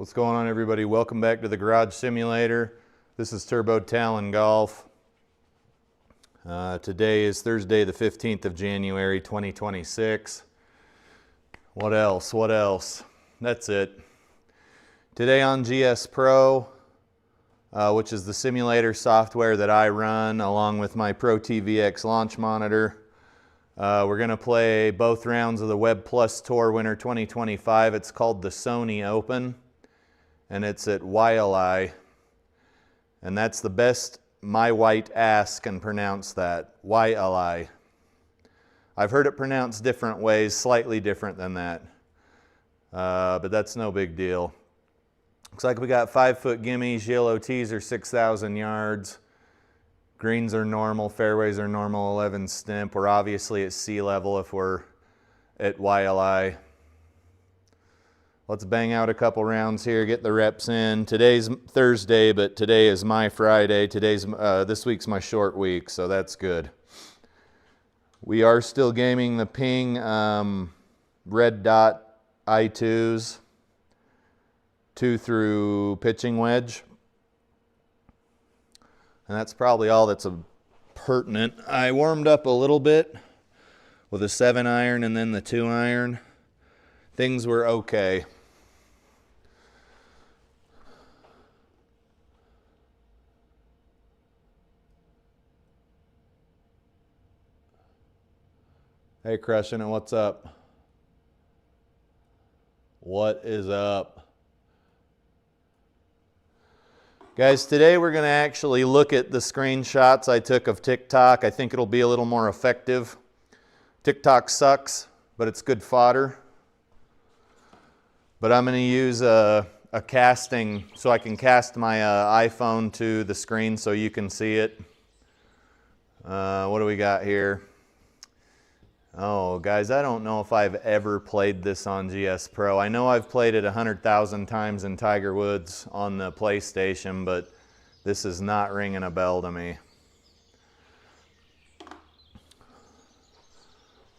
What's going on, everybody? Welcome back to the Garage Simulator. This is Turbo Talon Golf. Today is Thursday the 15th of January 2026. What else? That's it. Today on GSPro, which is the simulator software that I run along with my ProTee VX launch monitor. We're going to play both rounds of the Web Plus Tour Winter 2025. It's called the Sony Open, and it's at Waialae. And that's the best my white ass can pronounce that, Waialae. I've heard it pronounced different ways, slightly different than that. But that's no big deal. Looks like we got 5-foot gimmies, yellow tees are 6,000 yards. Greens are normal, fairways are normal, 11 stimp. We're obviously at sea level if we're at Waialae. Let's bang out a couple rounds here, get the reps in. Today's Thursday, but today is my Friday. This week's my short week, so that's good. We are still gaming the Ping red dot I2s, 2 through pitching wedge. And that's probably all that's pertinent. I warmed up a little bit with a 7-iron and then the 2-iron. Things were okay. Hey, Crushing It, what's up? What is up? Guys, today we're going to actually look at the screenshots I took of TikTok. I think it'll be a little more effective. TikTok sucks, but it's good fodder. But I'm going to use a casting, so I can cast my iPhone to the screen so you can see it. What do we got here? Oh, guys, I don't know if I've ever played this on GSPro. I know I've played it 100,000 times in Tiger Woods on the PlayStation, but this is not ringing a bell to me.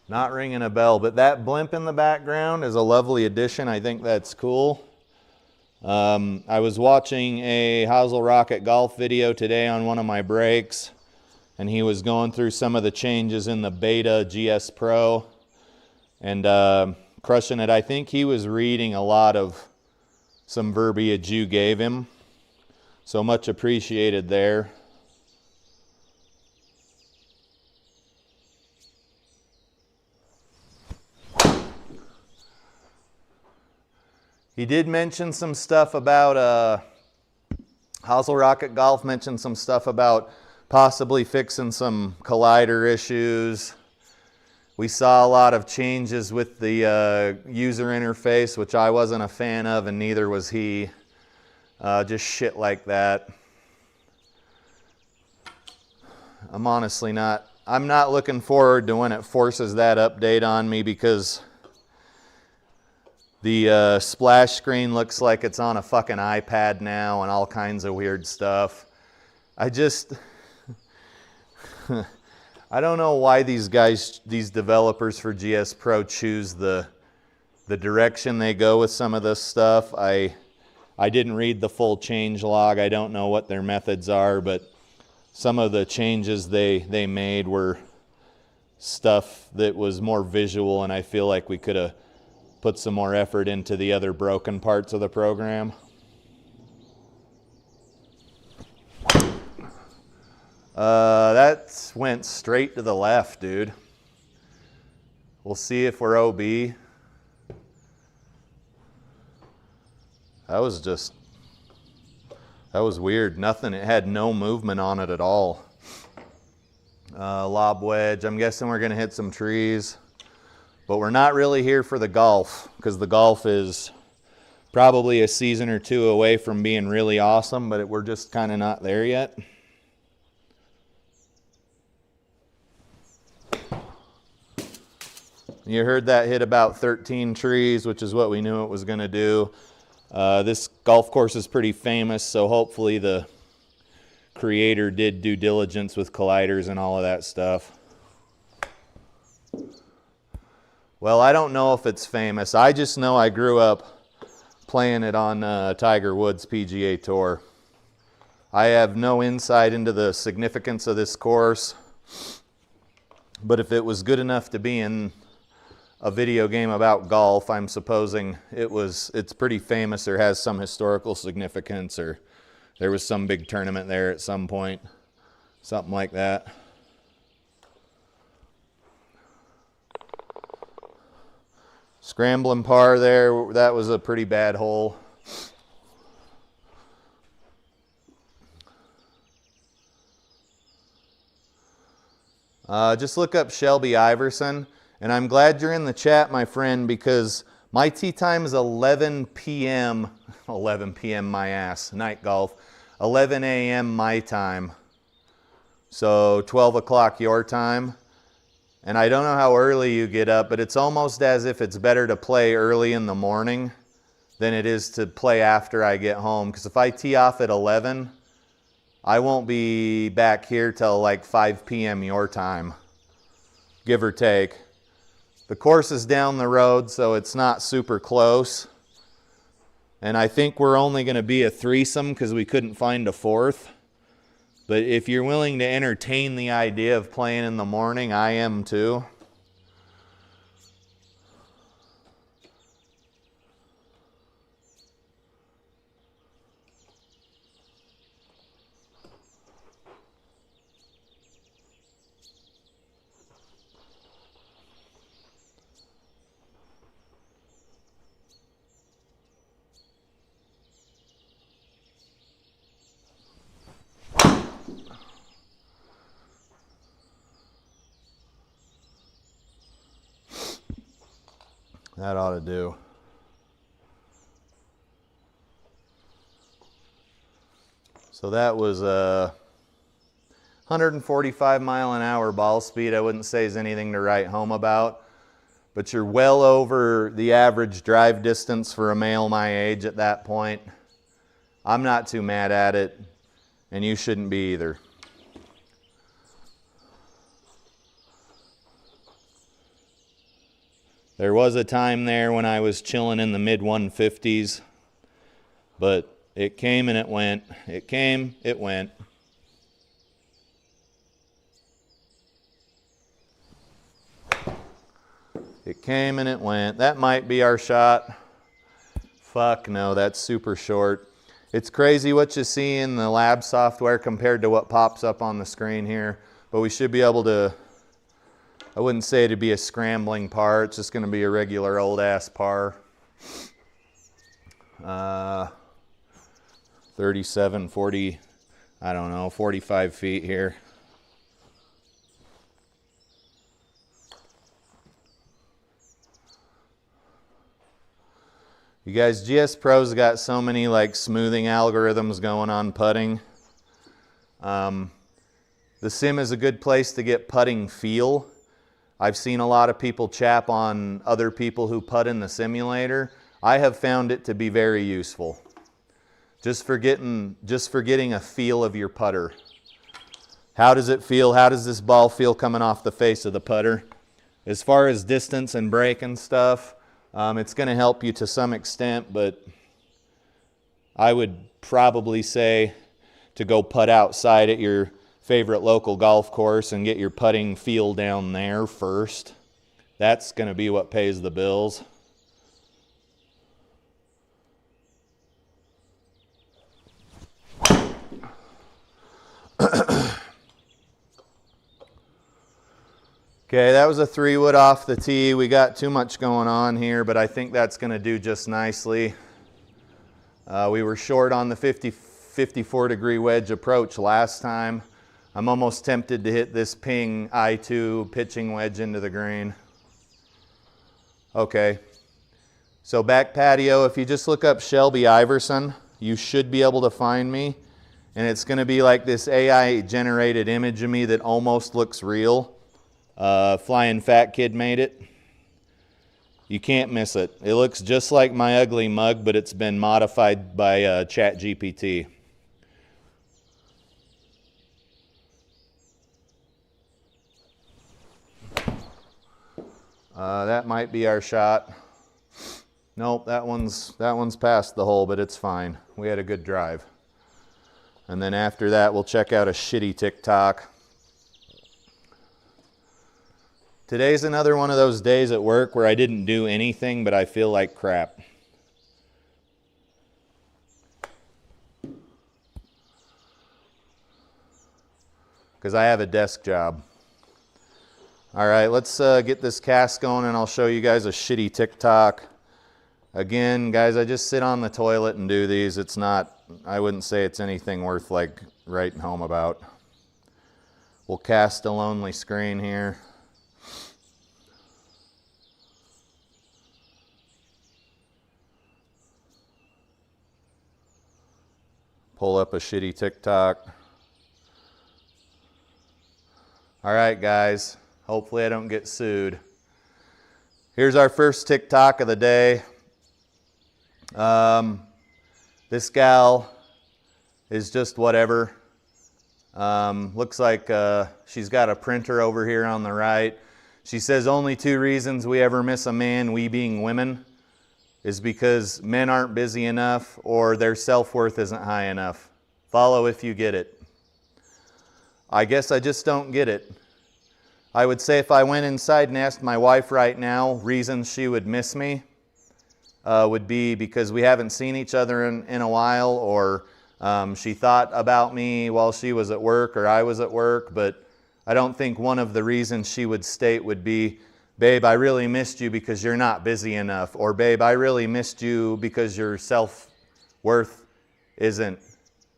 Not ringing a bell, but that blimp in the background is a lovely addition. I think that's cool. I was watching a Hazel Rocket golf video today on one of my breaks, and he was going through some of the changes in the beta GSPro and Crushing It. I think he was reading a lot of some verbiage you gave him, so much appreciated there. He did mention some stuff about Hazel Rocket Golf, mentioned some stuff about possibly fixing some collider issues. We saw a lot of changes with the user interface, which I wasn't a fan of, and neither was he. Just shit like that. I'm not looking forward to when it forces that update on me, because the splash screen looks like it's on a fucking iPad now and all kinds of weird stuff. I don't know why these developers for GSPro choose the direction they go with some of this stuff. I didn't read the full change log. I don't know what their methods are, but some of the changes they made were stuff that was more visual, and I feel like we could have put some more effort into the other broken parts of the program. That went straight to the left, dude. We'll see if we're OB. That was weird. Nothing, it had no movement on it at all. Lob wedge. I'm guessing we're going to hit some trees. But we're not really here for the golf, because the golf is probably a season or two away from being really awesome, but we're just kind of not there yet. You heard that hit about 13 trees, which is what we knew it was going to do. This golf course is pretty famous, so hopefully the creator did due diligence with colliders and all of that stuff. Well, I don't know if it's famous. I just know I grew up playing it on Tiger Woods PGA Tour. I have no insight into the significance of this course, but if it was good enough to be in a video game about golf, I'm supposing it's pretty famous or has some historical significance, or there was some big tournament there at some point, something like that. Scrambling par there, that was a pretty bad hole. Just look up Shelby Iverson, and I'm glad you're in the chat, my friend, because my tee time is 11 p.m. 11 p.m. my ass, night golf. 11 a.m. my time. So 12 o'clock your time. And I don't know how early you get up, but it's almost as if it's better to play early in the morning than it is to play after I get home. Because if I tee off at 11, I won't be back here till like 5 p.m. your time, give or take. The course is down the road, so it's not super close. And I think we're only going to be a threesome because we couldn't find a fourth. But if you're willing to entertain the idea of playing in the morning, I am too. That ought to do. So that was a 145 mile an hour ball speed. I wouldn't say is anything to write home about, but you're well over the average drive distance for a male my age at that point. I'm not too mad at it, and you shouldn't be either. There was a time there when I was chilling in the mid 150s, but it came and it went. It came, it went. It came and it went. That might be our shot. Fuck no, that's super short. It's crazy what you see in the lab software compared to what pops up on the screen here, but we should be able to, I wouldn't say it'd be a scrambling par, it's just going to be a regular old ass par. 37, 40, I don't know, 45 feet here. You guys, GS Pro's got so many like smoothing algorithms going on putting. The sim is a good place to get putting feel. I've seen a lot of people chap on other people who putt in the simulator. I have found it to be very useful. Just for getting a feel of your putter. How does it feel? How does this ball feel coming off the face of the putter? As far as distance and break and stuff, it's going to help you to some extent, but I would probably say to go putt outside at your favorite local golf course and get your putting feel down there first. That's going to be what pays the bills. Okay, that was a 3-wood off the tee. We got too much going on here, but I think that's going to do just nicely. We were short on the 54 degree wedge approach last time. I'm almost tempted to hit this ping I2 pitching wedge into the green. Okay, so back patio, if you just look up Shelby Iverson, you should be able to find me. And it's going to be like this AI generated image of me that almost looks real. Flying Fat Kid made it. You can't miss it. It looks just like my ugly mug, but it's been modified by ChatGPT. That might be our shot. Nope, that one's past the hole, but it's fine. We had a good drive. And then after that, we'll check out a shitty TikTok. Today's another one of those days at work where I didn't do anything, but I feel like crap. Because I have a desk job. All right, let's get this cast going and I'll show you guys a shitty TikTok. Again, guys, I just sit on the toilet and do these. It's not, I wouldn't say it's anything worth like writing home about. We'll cast a lonely screen here. Pull up a shitty TikTok. All right, guys. Hopefully I don't get sued. Here's our first TikTok of the day. This gal is just whatever. Looks like she's got a printer over here on the right. She says only 2 reasons we ever miss a man, we being women, is because men aren't busy enough or their self-worth isn't high enough. Follow if you get it. I guess I just don't get it. I would say if I went inside and asked my wife right now, reasons she would miss me would be because we haven't seen each other in a while, or she thought about me while she was at work or I was at work, but I don't think one of the reasons she would state would be, babe, I really missed you because you're not busy enough, or babe, I really missed you because your self-worth isn't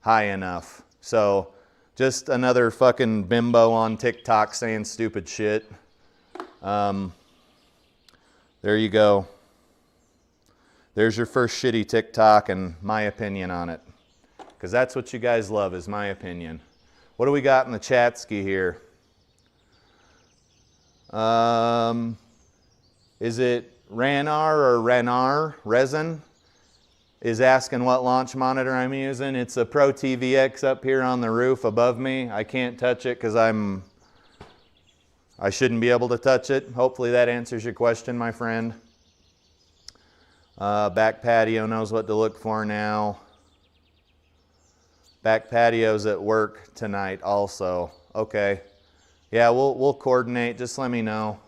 high enough. So just another fucking bimbo on TikTok saying stupid shit. There you go. There's your first shitty TikTok and my opinion on it. Because that's what you guys love, is my opinion. What do we got in the chatski here? Is it Ranar or Renar? Resin is asking what launch monitor I'm using. It's a ProTee VX up here on the roof above me. I can't touch it because I shouldn't be able to touch it. Hopefully that answers your question, my friend. Back patio knows what to look for now. Back patio's at work tonight also. Okay. Yeah, we'll coordinate. Just let me know.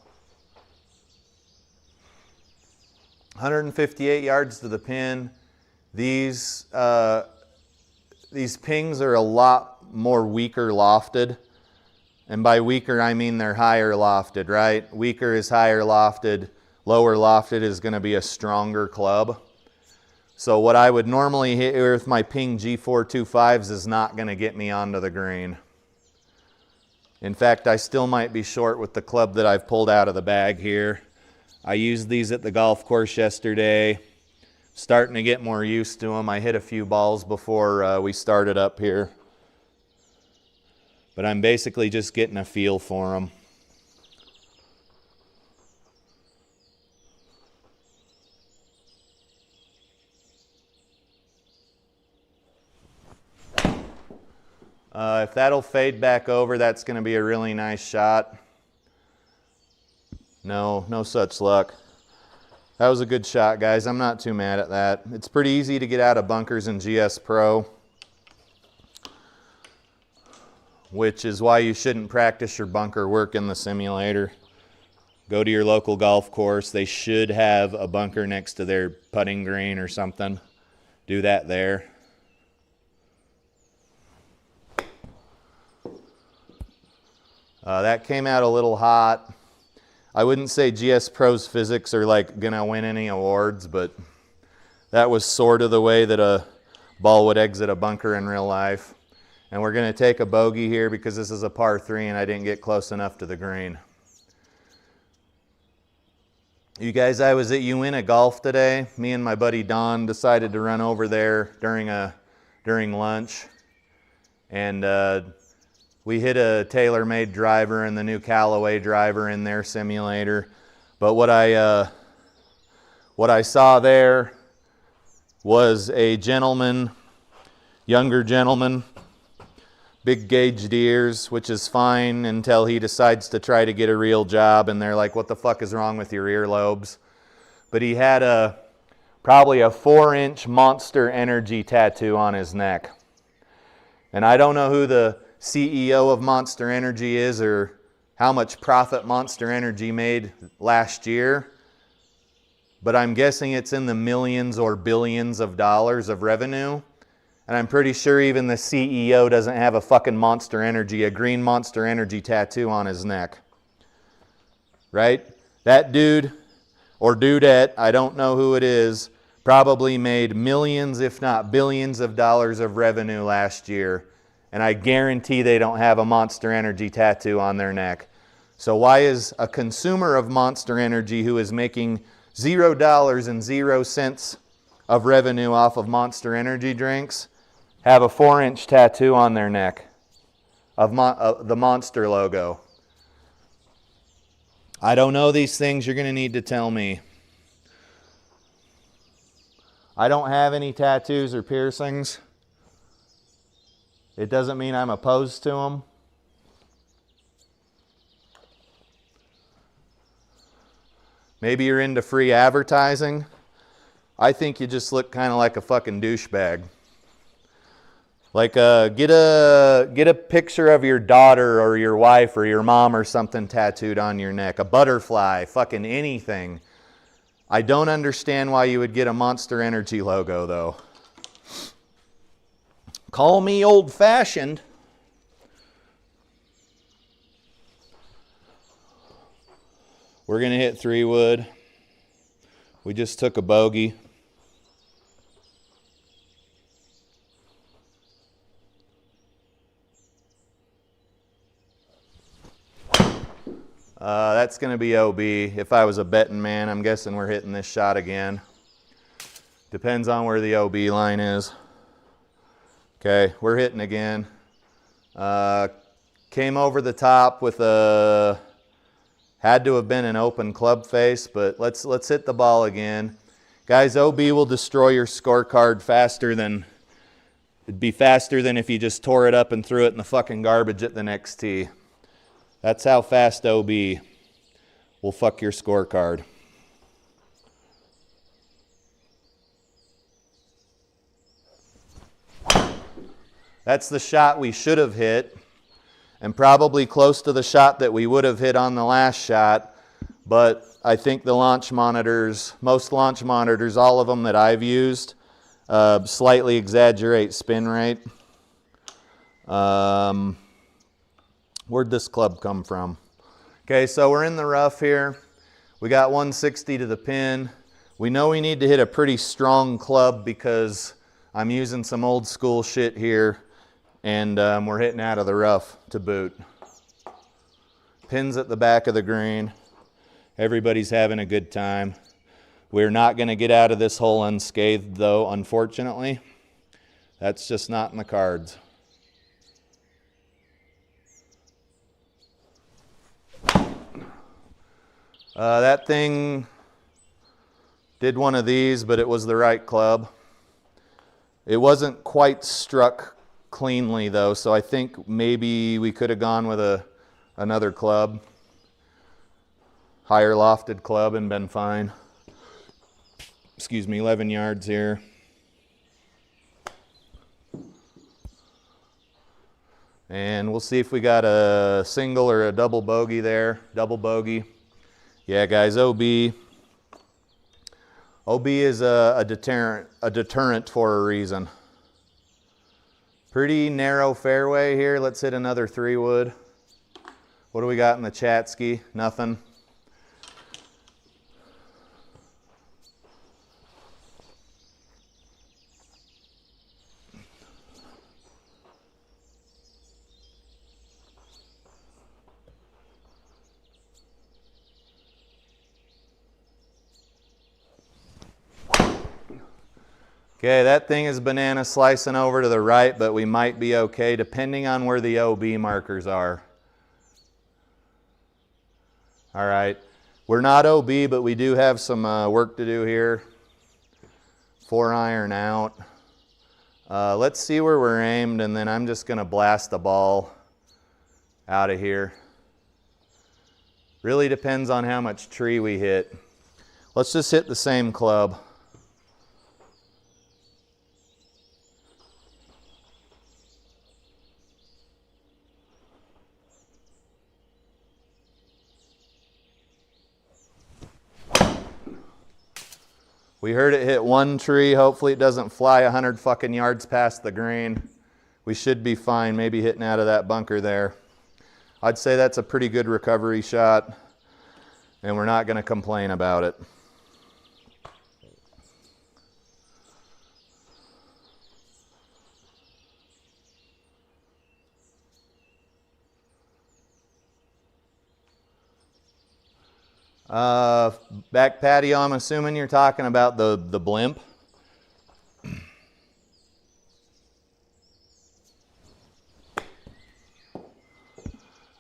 158 yards to the pin. These pings are a lot more weaker lofted. And by weaker, I mean they're higher lofted, right? Weaker is higher lofted. Lower lofted is going to be a stronger club. So what I would normally hit here with my ping G425s is not going to get me onto the green. In fact, I still might be short with the club that I've pulled out of the bag here. I used these at the golf course yesterday. Starting to get more used to them. I hit a few balls before we started up here. But I'm basically just getting a feel for them. If that'll fade back over, that's going to be a really nice shot. No such luck. That was a good shot, guys. I'm not too mad at that. It's pretty easy to get out of bunkers in GS Pro, which is why you shouldn't practice your bunker work in the simulator. Go to your local golf course. They should have a bunker next to their putting green or something. Do that there. That came out a little hot. I wouldn't say GS Pro's physics are like gonna win any awards, but that was sort of the way that a ball would exit a bunker in real life. And we're gonna take a bogey here because this is a par 3 and I didn't get close enough to the green. You guys, I was at Uinta Golf today. Me and my buddy Don decided to run over there during lunch. And we hit a tailor-made driver and the new Callaway driver in their simulator. But what I saw there was a gentleman, younger gentleman, big gauge ears, which is fine until he decides to try to get a real job and they're like, what the fuck is wrong with your earlobes? But he had a probably a 4-inch Monster Energy tattoo on his neck. And I don't know who the CEO of Monster Energy is or how much profit Monster Energy made last year, but I'm guessing it's in the millions or billions of dollars of revenue. And I'm pretty sure even the CEO doesn't have a fucking Monster Energy, a green Monster Energy tattoo on his neck. Right? That dude or dudette, I don't know who it is, probably made millions, if not billions of dollars of revenue last year. And I guarantee they don't have a Monster Energy tattoo on their neck. So why is a consumer of Monster Energy who is making $0 and 0 cents of revenue off of Monster Energy drinks have a 4-inch tattoo on their neck of the Monster logo? I don't know these things. You're going to need to tell me. I don't have any tattoos or piercings. It doesn't mean I'm opposed to them. Maybe you're into free advertising. I think you just look kind of like a fucking douchebag. Like get a picture of your daughter or your wife or your mom or something tattooed on your neck. A butterfly, fucking anything. I don't understand why you would get a Monster Energy logo though. Call me old-fashioned. We're going to hit 3 wood. We just took a bogey. That's going to be OB. If I was a betting man, I'm guessing we're hitting this shot again. Depends on where the OB line is. Okay, we're hitting again. Came over the top with a, had to have been an open club face, but let's hit the ball again. Guys, OB will destroy your scorecard faster than, it'd be faster than if you just tore it up and threw it in the fucking garbage at the next tee. That's how fast OB will fuck your scorecard. That's the shot we should have hit, and probably close to the shot that we would have hit on the last shot, but I think the launch monitors, most launch monitors, all of them that I've used, slightly exaggerate spin rate. Where'd this club come from? Okay, so we're in the rough here. We got 160 to the pin. We know we need to hit a pretty strong club because I'm using some old school shit here, and we're hitting out of the rough to boot. Pins at the back of the green. Everybody's having a good time. We're not going to get out of this hole unscathed though, unfortunately. That's just not in the cards. That thing did one of these, but it was the right club. It wasn't quite struck cleanly though, so I think maybe we could have gone with another club, higher lofted club, and been fine. Excuse me, 11 yards here. And we'll see if we got a single or a double bogey there. Double bogey. Yeah, guys, OB. OB is a deterrent for a reason. Pretty narrow fairway here. Let's hit another 3 wood. What do we got in the Chatsky? Nothing. Okay, that thing is banana slicing over to the right, but we might be okay depending on where the OB markers are. All right, we're not OB, but we do have some work to do here. 4 iron out. Let's see where we're aimed, and then I'm just going to blast the ball out of here. Really depends on how much tree we hit. Let's just hit the same club. We heard it hit one tree. Hopefully it doesn't fly 100 fucking yards past the green. We should be fine, maybe hitting out of that bunker there. I'd say that's a pretty good recovery shot, and we're not going to complain about it. Back patio, I'm assuming you're talking about the blimp.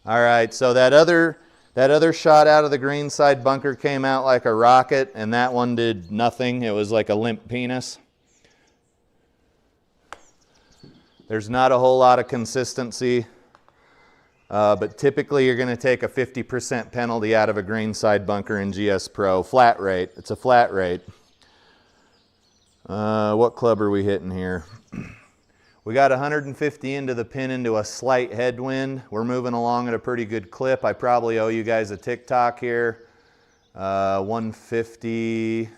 All right, so that other shot out of the green side bunker came out like a rocket, and that one did nothing. It was like a limp penis. There's not a whole lot of consistency, but typically you're going to take a 50% penalty out of a green side bunker in GS Pro. Flat rate. It's a flat rate. What club are we hitting here? We got 150 into the pin into a slight headwind. We're moving along at a pretty good clip. I probably owe you guys a TikTok here. 150.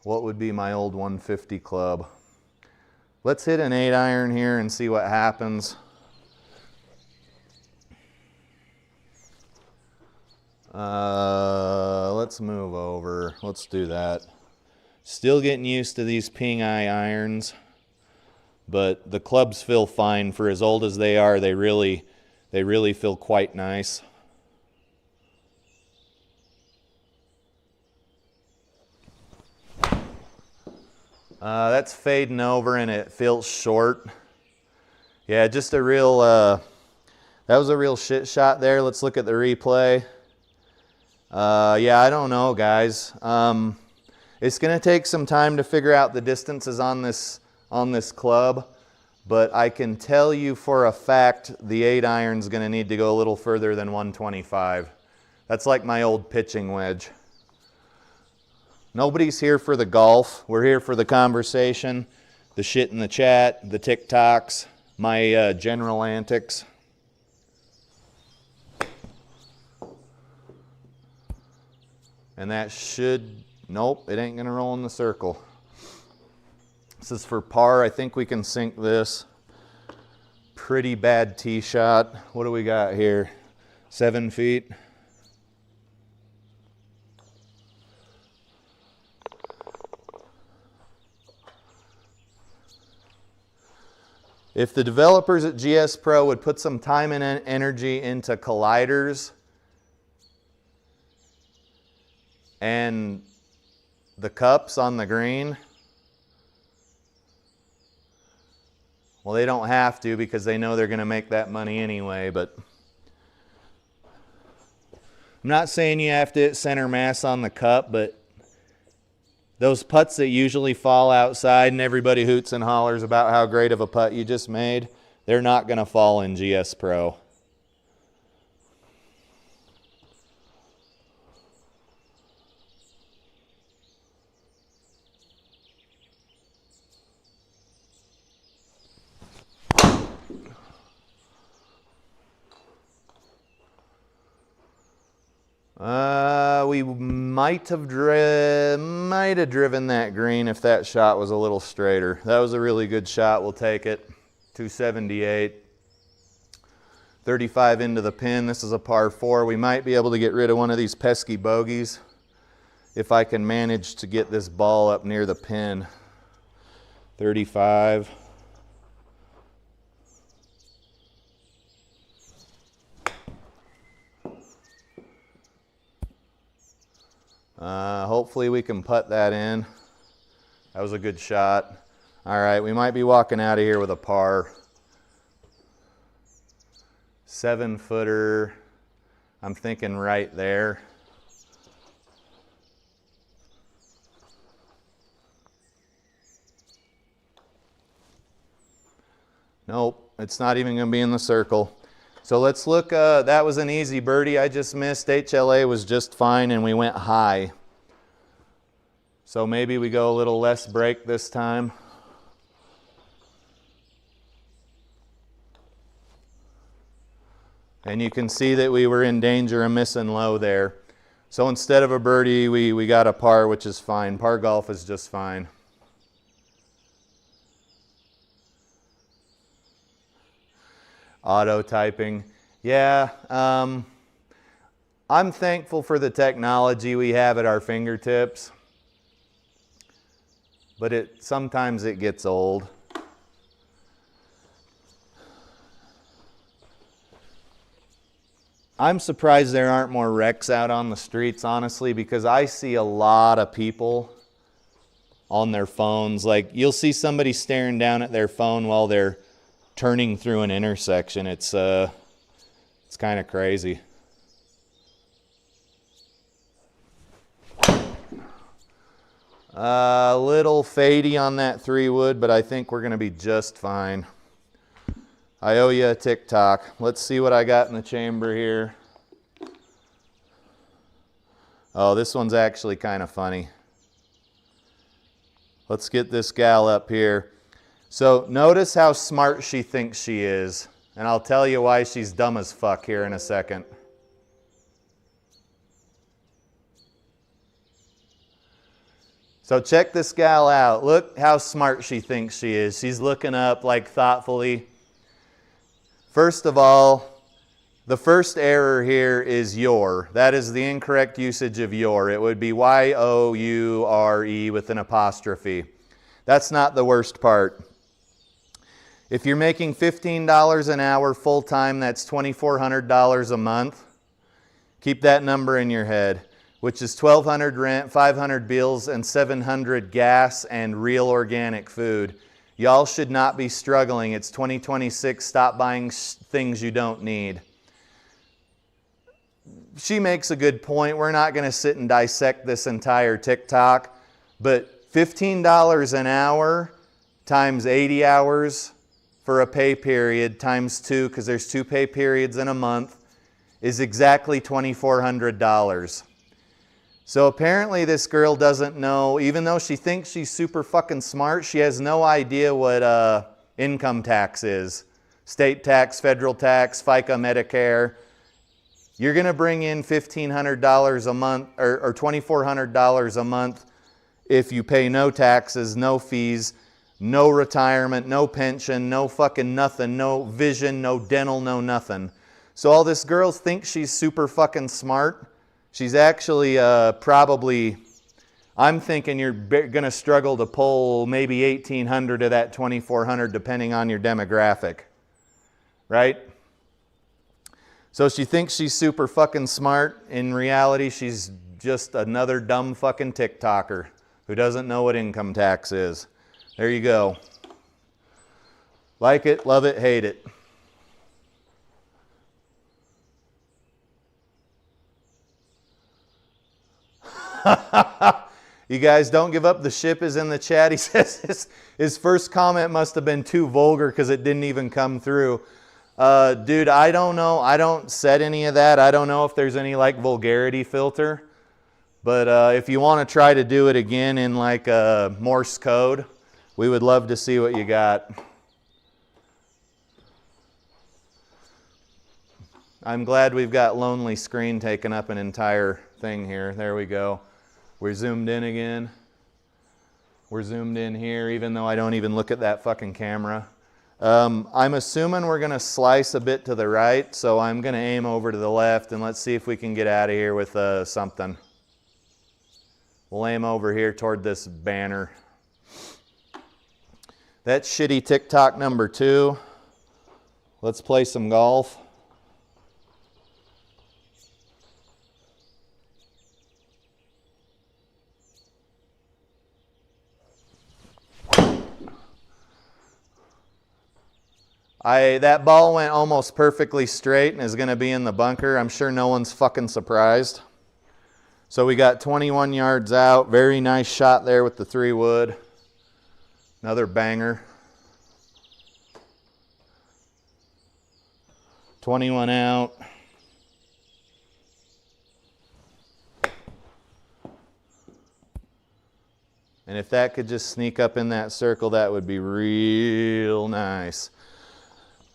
What would be my old 150 club? Let's hit an 8-iron here and see what happens. Let's move over. Let's do that. Still getting used to these ping eye irons, but the clubs feel fine for as old as they are. They really feel quite nice. That's fading over and it feels short. Yeah, just a real, that was a real shit shot there. Let's look at the replay. Yeah, I don't know, guys. It's going to take some time to figure out the distances on this club, but I can tell you for a fact the 8-iron's going to need to go a little further than 125. That's like my old pitching wedge. Nobody's here for the golf. We're here for the conversation, the shit in the chat, the TikToks, my general antics. And that should, nope, it ain't gonna roll in the circle. This is for par. I think we can sink this. Pretty bad tee shot. What do we got here? 7 feet. If the developers at GS Pro would put some time and energy into colliders and the cups on the green, well, they don't have to because they know they're going to make that money anyway, but I'm not saying you have to hit center mass on the cup, but those putts that usually fall outside and everybody hoots and hollers about how great of a putt you just made, they're not going to fall in GS Pro. We might have driven that green if that shot was a little straighter. That was a really good shot. We'll take it. 278. 35 into the pin. This is a par 4. We might be able to get rid of one of these pesky bogeys if I can manage to get this ball up near the pin. 35. Hopefully we can putt that in. That was a good shot. All right, we might be walking out of here with a par. 7-footer. I'm thinking right there. Nope, it's not even going to be in the circle. So let's look, that was an easy birdie I just missed. HLA was just fine and we went high. So maybe we go a little less break this time. And you can see that we were in danger of missing low there. So instead of a birdie, we got a par, which is fine. Par golf is just fine. Auto typing. Yeah, I'm thankful for the technology we have at our fingertips, but sometimes it gets old. I'm surprised there aren't more wrecks out on the streets, honestly, because I see a lot of people on their phones. Like, you'll see somebody staring down at their phone while they're turning through an intersection. It's kind of crazy. A little fadey on that 3-wood, but I think we're going to be just fine. I owe you a TikTok. Let's see what I got in the chamber here. Oh, this one's actually kind of funny. Let's get this gal up here. So notice how smart she thinks she is, and I'll tell you why she's dumb as fuck here in a second. So check this gal out. Look how smart she thinks she is. She's looking up like thoughtfully. First of all, the first error here is your. That is the incorrect usage of your. It would be Y-O-U-R-E with an apostrophe. That's not the worst part. If you're making $15 an hour full-time, that's $2,400 a month. Keep that number in your head, which is $1,200 rent, $500 bills, and $700 gas and real organic food. Y'all should not be struggling. It's 2026. Stop buying things you don't need. She makes a good point. We're not going to sit and dissect this entire TikTok, but $15 an hour times 80 hours for a pay period times 2, because there's 2 pay periods in a month, is exactly $2,400. So apparently this girl doesn't know, even though she thinks she's super fucking smart, she has no idea what income tax is. State tax, federal tax, FICA, Medicare. You're going to bring in $1,500 a month or $2,400 a month if you pay no taxes, no fees, no retirement, no pension, no fucking nothing, no vision, no dental, no nothing. So all this girl thinks she's super fucking smart. She's actually probably, I'm thinking you're going to struggle to pull maybe $1,800 of that $2,400 depending on your demographic, right? So she thinks she's super fucking smart. In reality, she's just another dumb fucking TikToker who doesn't know what income tax is. There you go. Like it, love it, hate it. You guys don't give up. The ship is in the chat. He says his first comment must have been too vulgar because it didn't even come through. Dude, I don't know. I don't set any of that. I don't know if there's any like vulgarity filter. But if you want to try to do it again in like Morse code, we would love to see what you got. I'm glad we've got lonely screen taking up an entire thing here. There we go. We're zoomed in again. We're zoomed in here, even though I don't even look at that fucking camera. I'm assuming we're going to slice a bit to the right, so I'm going to aim over to the left, and let's see if we can get out of here with something. We'll aim over here toward this banner. That's shitty TikTok number 2. Let's play some golf. That ball went almost perfectly straight and is going to be in the bunker. I'm sure no one's fucking surprised. So we got 21 yards out. Very nice shot there with the 3-wood. Another banger. 21 out. And if that could just sneak up in that circle, that would be real nice.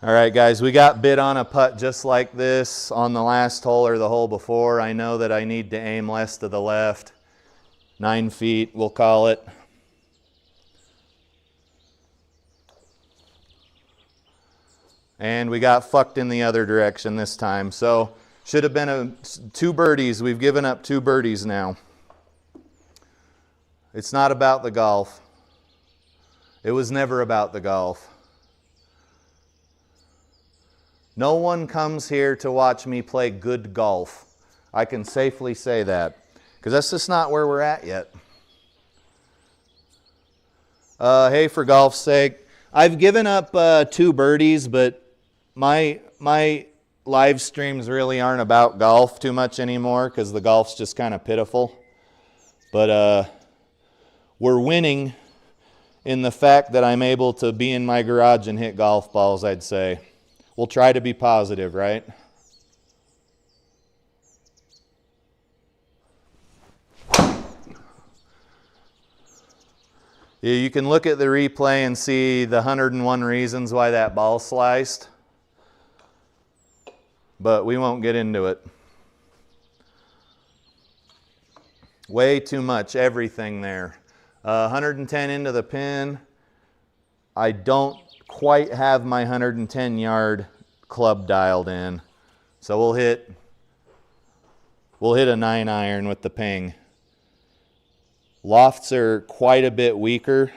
All right, guys, we got bit on a putt just like this on the last hole or the hole before. I know that I need to aim less to the left. 9 feet, we'll call it. And we got fucked in the other direction this time. So should have been 2 birdies. We've given up 2 birdies now. It's not about the golf. It was never about the golf. No one comes here to watch me play good golf. I can safely say that, because that's just not where we're at yet. Hey, for golf's sake, I've given up 2 birdies, but my live streams really aren't about golf too much anymore, because the golf's just kind of pitiful. But we're winning in the fact that I'm able to be in my garage and hit golf balls, I'd say. We'll try to be positive, right? You can look at the replay and see the 101 reasons why that ball sliced, but we won't get into it. Way too much, everything there. 110 into the pin. I don't quite have my 110-yard club dialed in, so we'll hit a 9-iron with the ping. Lofts are quite a bit weaker.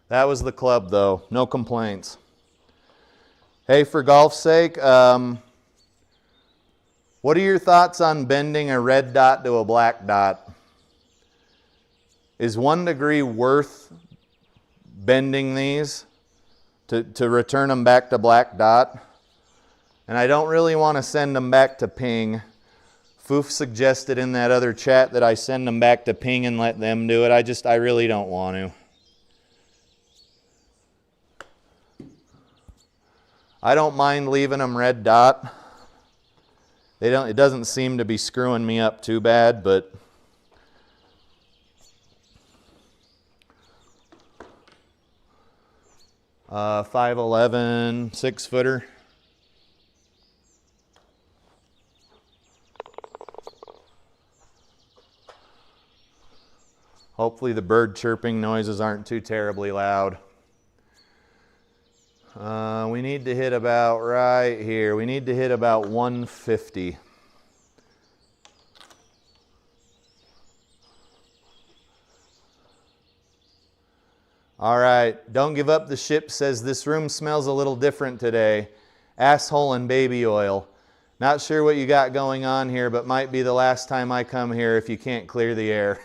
That was the club though, no complaints. Hey, for golf's sake, what are your thoughts on bending a red dot to a black dot? Is 1 degree worth bending these to return them back to black dot? And I don't really want to send them back to ping. Foof suggested in that other chat that I send them back to ping and let them do it. I really don't want to. I don't mind leaving them red dot. It doesn't seem to be screwing me up too bad, but .511 6-footer. Hopefully the bird chirping noises aren't too terribly loud. We need to hit about right here. We need to hit about 150. All right, Don't Give Up the Ship says this room smells a little different today. Asshole and baby oil. Not sure what you got going on here, but might be the last time I come here if you can't clear the air.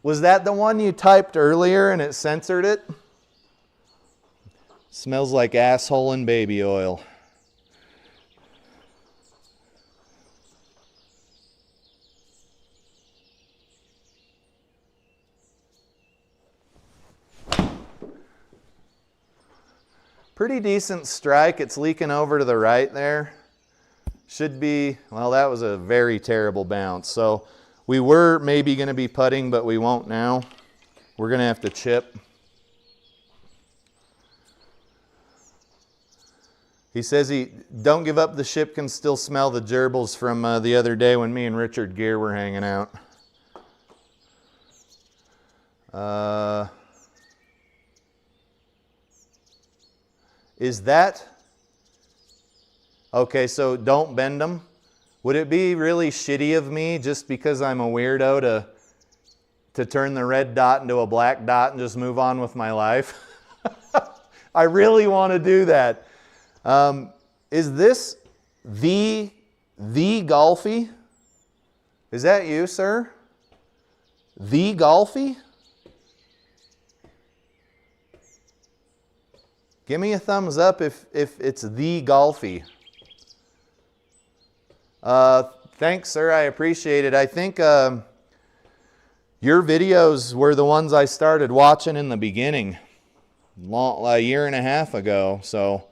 Was that the one you typed earlier and it censored it? Smells like asshole and baby oil. Pretty decent strike. It's leaking over to the right there. Should be, well, that was a very terrible bounce. So we were maybe going to be putting, but we won't now. We're going to have to chip. He says Don't Give Up the Ship can still smell the gerbils from the other day when me and Richard Gere were hanging out. Is that... Okay, so don't bend them. Would it be really shitty of me just because I'm a weirdo to turn the red dot into a black dot and just move on with my life? I really want to do that. Is this the Golfy? Is that you, sir? The Golfy? Give me a thumbs up if it's the Golfy. Thanks, sir. I appreciate it. I think your videos were the ones I started watching in the beginning, a year and a half ago. So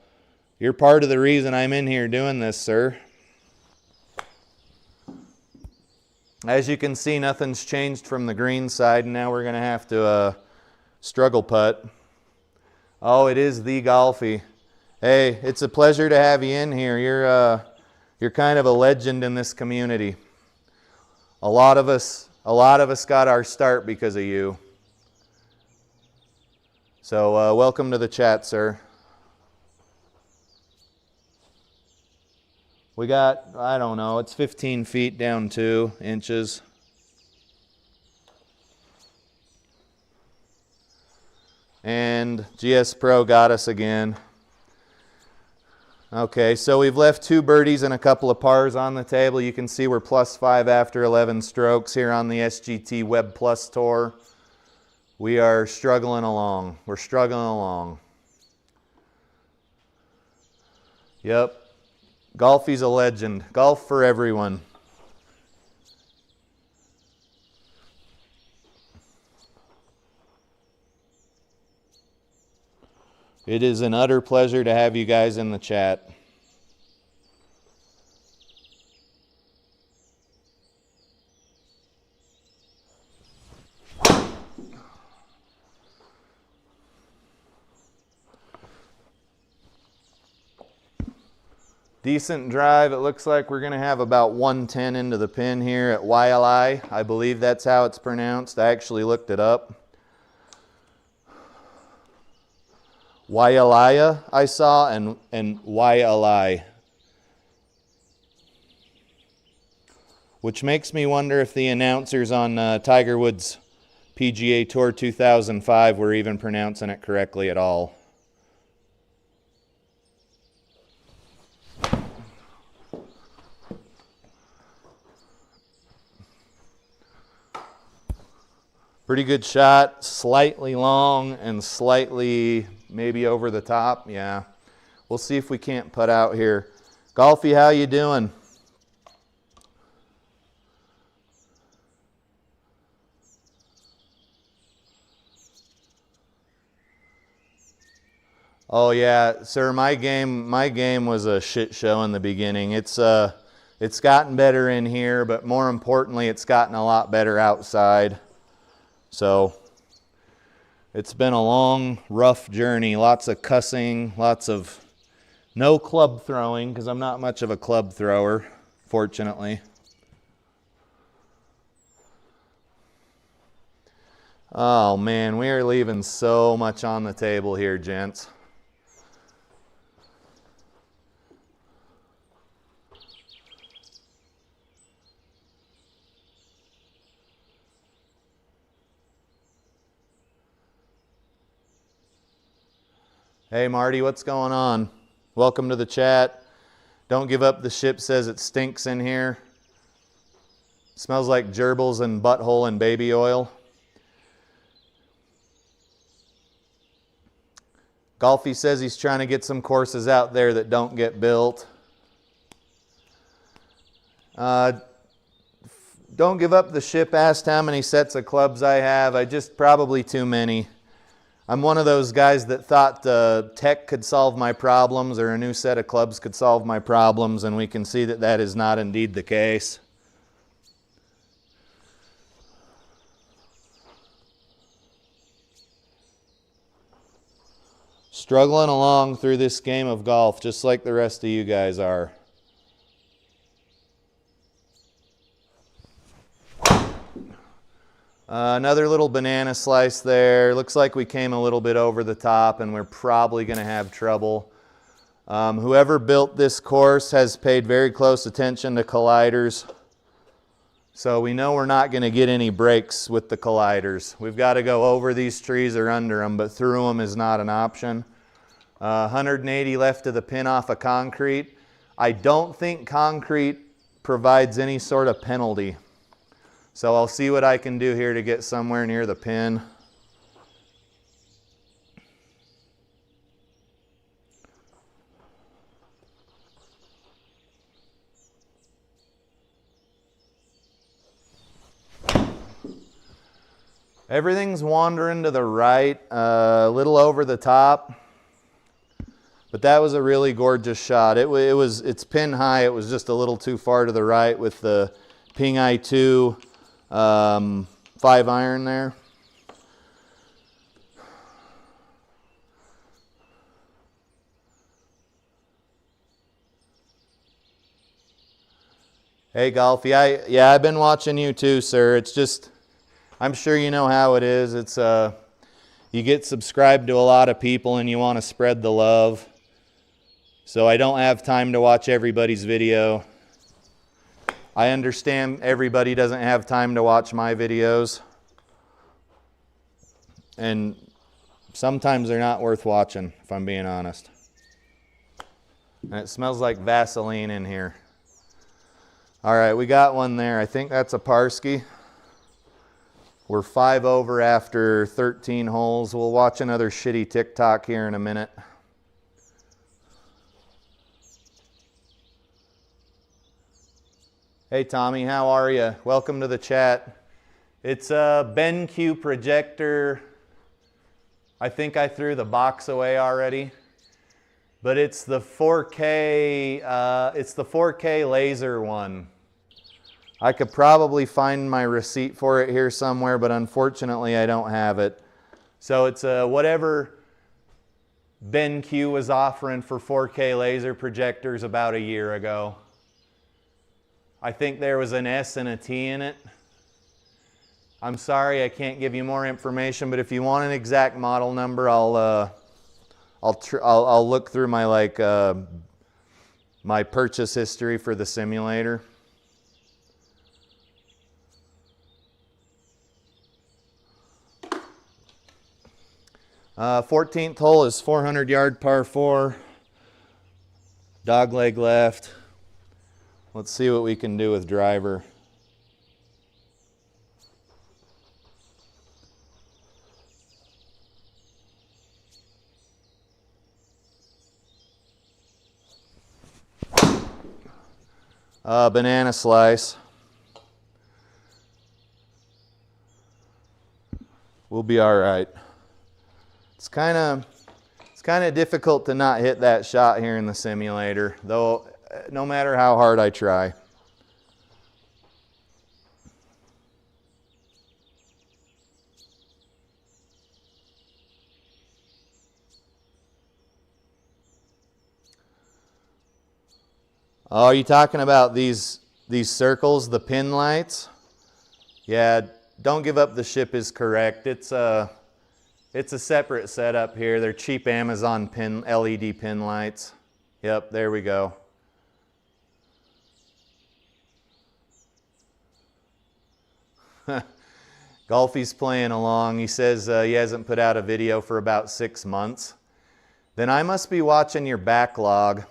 You're part of the reason I'm in here doing this, sir. As you can see, nothing's changed from the green side, and now we're going to have to struggle putt. Oh, it is the Golfy. Hey, it's a pleasure to have you in here. You're kind of a legend in this community. A lot of us got our start because of you. So welcome to the chat, sir. We got, I don't know, it's 15 feet down 2 inches. And GS Pro got us again. Okay, so we've left 2 birdies and a couple of pars on the table. You can see we're +5 after 11 strokes here on the SGT Web Plus Tour. We are struggling along. We're struggling along. Yep. Golfy's a legend. Golf for everyone. It is an utter pleasure to have you guys in the chat. Decent drive. It looks like we're going to have about 110 into the pin here at Waialae. I believe that's how it's pronounced. I actually looked it up. Waialae I saw, and Waialae. Which makes me wonder if the announcers on Tiger Woods PGA Tour 2005 were even pronouncing it correctly at all. Pretty good shot, slightly long and slightly maybe over the top. Yeah, we'll see if we can't putt out here. Golfy, how you doing? Oh yeah, sir, my game was a shit show in the beginning. It's gotten better in here, but more importantly, it's gotten a lot better outside. So it's been a long, rough journey. Lots of cussing, lots of no club throwing, because I'm not much of a club thrower, fortunately. Oh man, we are leaving so much on the table here, gents. Hey Marty, what's going on? Welcome to the chat. Don't give up, the ship says it stinks in here. Smells like gerbils and butthole and baby oil. Golfy says he's trying to get some courses out there that don't get built. Don't give up, the ship asked how many sets of clubs I have. Probably too many. I'm one of those guys that thought tech could solve my problems, or a new set of clubs could solve my problems, and we can see that that is not indeed the case. Struggling along through this game of golf, just like the rest of you guys are. Another little banana slice there. Looks like we came a little bit over the top, and we're probably going to have trouble. Whoever built this course has paid very close attention to colliders. So we know we're not going to get any breaks with the colliders. We've got to go over these trees or under them, but through them is not an option. 180 left of the pin off of concrete. I don't think concrete provides any sort of penalty. So I'll see what I can do here to get somewhere near the pin. Everything's wandering to the right, a little over the top. But that was a really gorgeous shot. It's pin high. It was just a little too far to the right with the Ping I2 5 iron there. Hey, Golfy. Yeah, I've been watching you too, sir. It's just, I'm sure you know how it is. It's you get subscribed to a lot of people and you want to spread the love. So I don't have time to watch everybody's video. I understand everybody doesn't have time to watch my videos. And sometimes they're not worth watching, if I'm being honest. And it smells like Vaseline in here. All right, we got one there. I think that's a Parsky. We're 5 over after 13 holes. We'll watch another shitty TikTok here in a minute. Hey Tommy, how are you? Welcome to the chat. It's a BenQ projector. I think I threw the box away already, but it's the 4K. It's the 4K laser one. I could probably find my receipt for it here somewhere, but unfortunately I don't have it. So it's whatever BenQ was offering for 4K laser projectors about a year ago. I think there was an S and a T in it. I'm sorry I can't give you more information, but if you want an exact model number, I'll look through my my purchase history for the simulator. Uh, 14th hole is 400-yard par 4. Dog leg left. Let's see what we can do with driver. Banana slice. We'll be all right. It's kind of difficult to not hit that shot here in the simulator, though. No matter how hard I try. Oh, are you talking about these circles, the pin lights? Yeah, don't give up the ship is correct. It's a separate setup here. They're cheap Amazon LED pin lights. Yep, there we go. Golfy's playing along. He says he hasn't put out a video for about 6 months. Then I must be watching your backlog.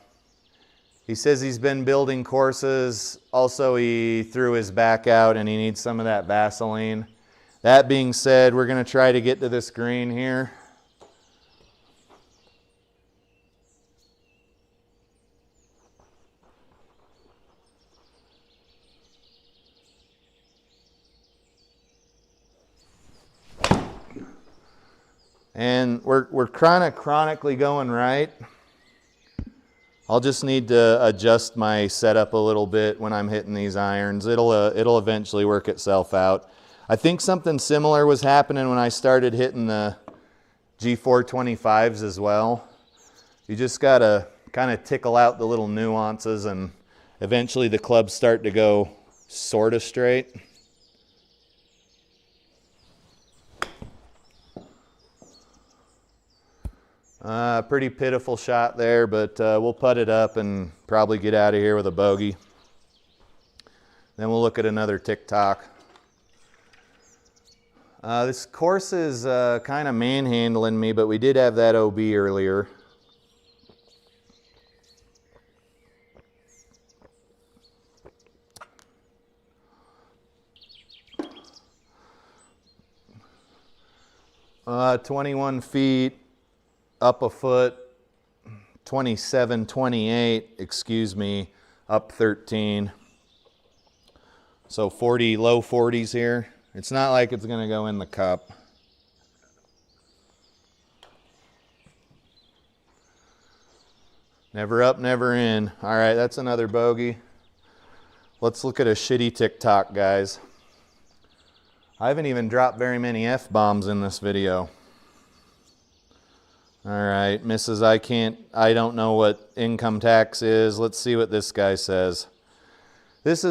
He says he's been building courses. Also, he threw his back out and he needs some of that Vaseline. That being said, we're going to try to get to this green here. And we're kind of chronically going right. I'll just need to adjust my setup a little bit when I'm hitting these irons. It'll eventually work itself out. I think something similar was happening when I started hitting the G425s as well. You just gotta kind of tickle out the little nuances and eventually the clubs start to go sort of straight. Pretty pitiful shot there, but we'll putt it up and probably get out of here with a bogey. Then we'll look at another TikTok. This course is kind of manhandling me, but we did have that OB earlier. Uh, 21 feet. Up a foot, 27, 28, excuse me, up 13. So 40, low 40s here. It's not like it's gonna go in the cup. Never up, never in. All right, that's another bogey. Let's look at a shitty TikTok, guys. I haven't even dropped very many F-bombs in this video. All right, Mrs. I don't know what income tax is. Let's see what this guy says. This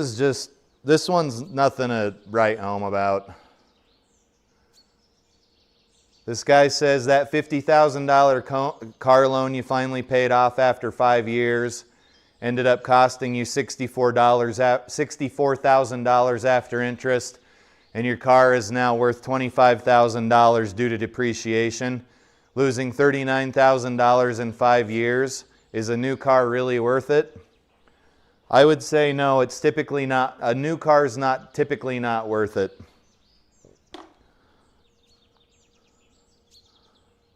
one's nothing to write home about. This guy says that $50,000 car loan you finally paid off after 5 years ended up costing you $64,000 after interest, and your car is now worth $25,000 due to depreciation. Losing $39,000 in 5 years. Is a new car really worth it? I would say no, it's typically not. A new car is typically not worth it.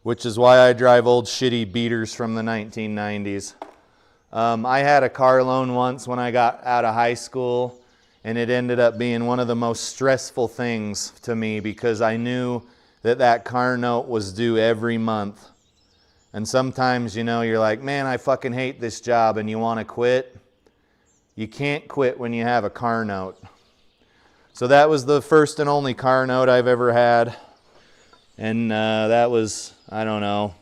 Which is why I drive old shitty beaters from the 1990s. I had a car loan once when I got out of high school, and it ended up being one of the most stressful things to me because I knew that car note was due every month. And sometimes, you know, you're like, man, I fucking hate this job, and you want to quit. You can't quit when you have a car note. So that was the first and only car note I've ever had. And that was, I don't know,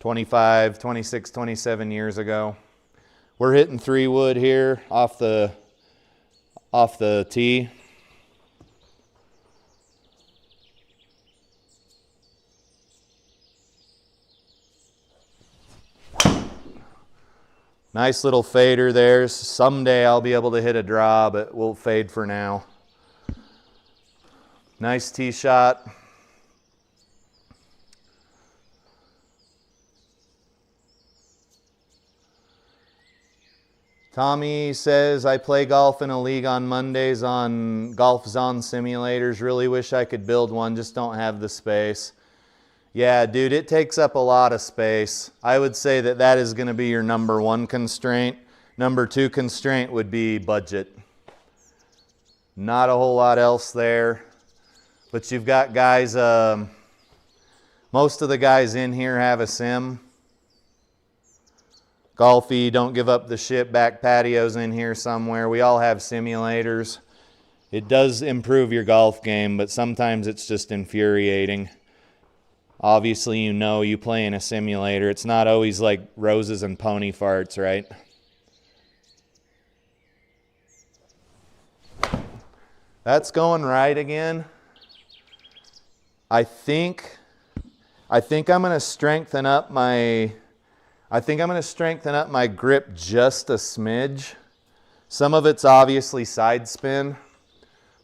25, 26, 27 years ago. We're hitting 3-wood here off the tee. Nice little fader there. Someday I'll be able to hit a draw, but we'll fade for now. Nice tee shot. Tommy says, I play golf in a league on Mondays on Golf Zone simulators. Really wish I could build one, just don't have the space. Yeah, dude, it takes up a lot of space. I would say that is going to be your number one constraint. Number two constraint would be budget. Not a whole lot else there. But you've got guys, most of the guys in here have a sim. Golfy, don't give up the shit, back patios in here somewhere. We all have simulators. It does improve your golf game, but sometimes it's just infuriating. Obviously, you know, you play in a simulator. It's not always like roses and pony farts, right? That's going right again. I think I'm going to strengthen up my grip just a smidge. Some of it's obviously side spin.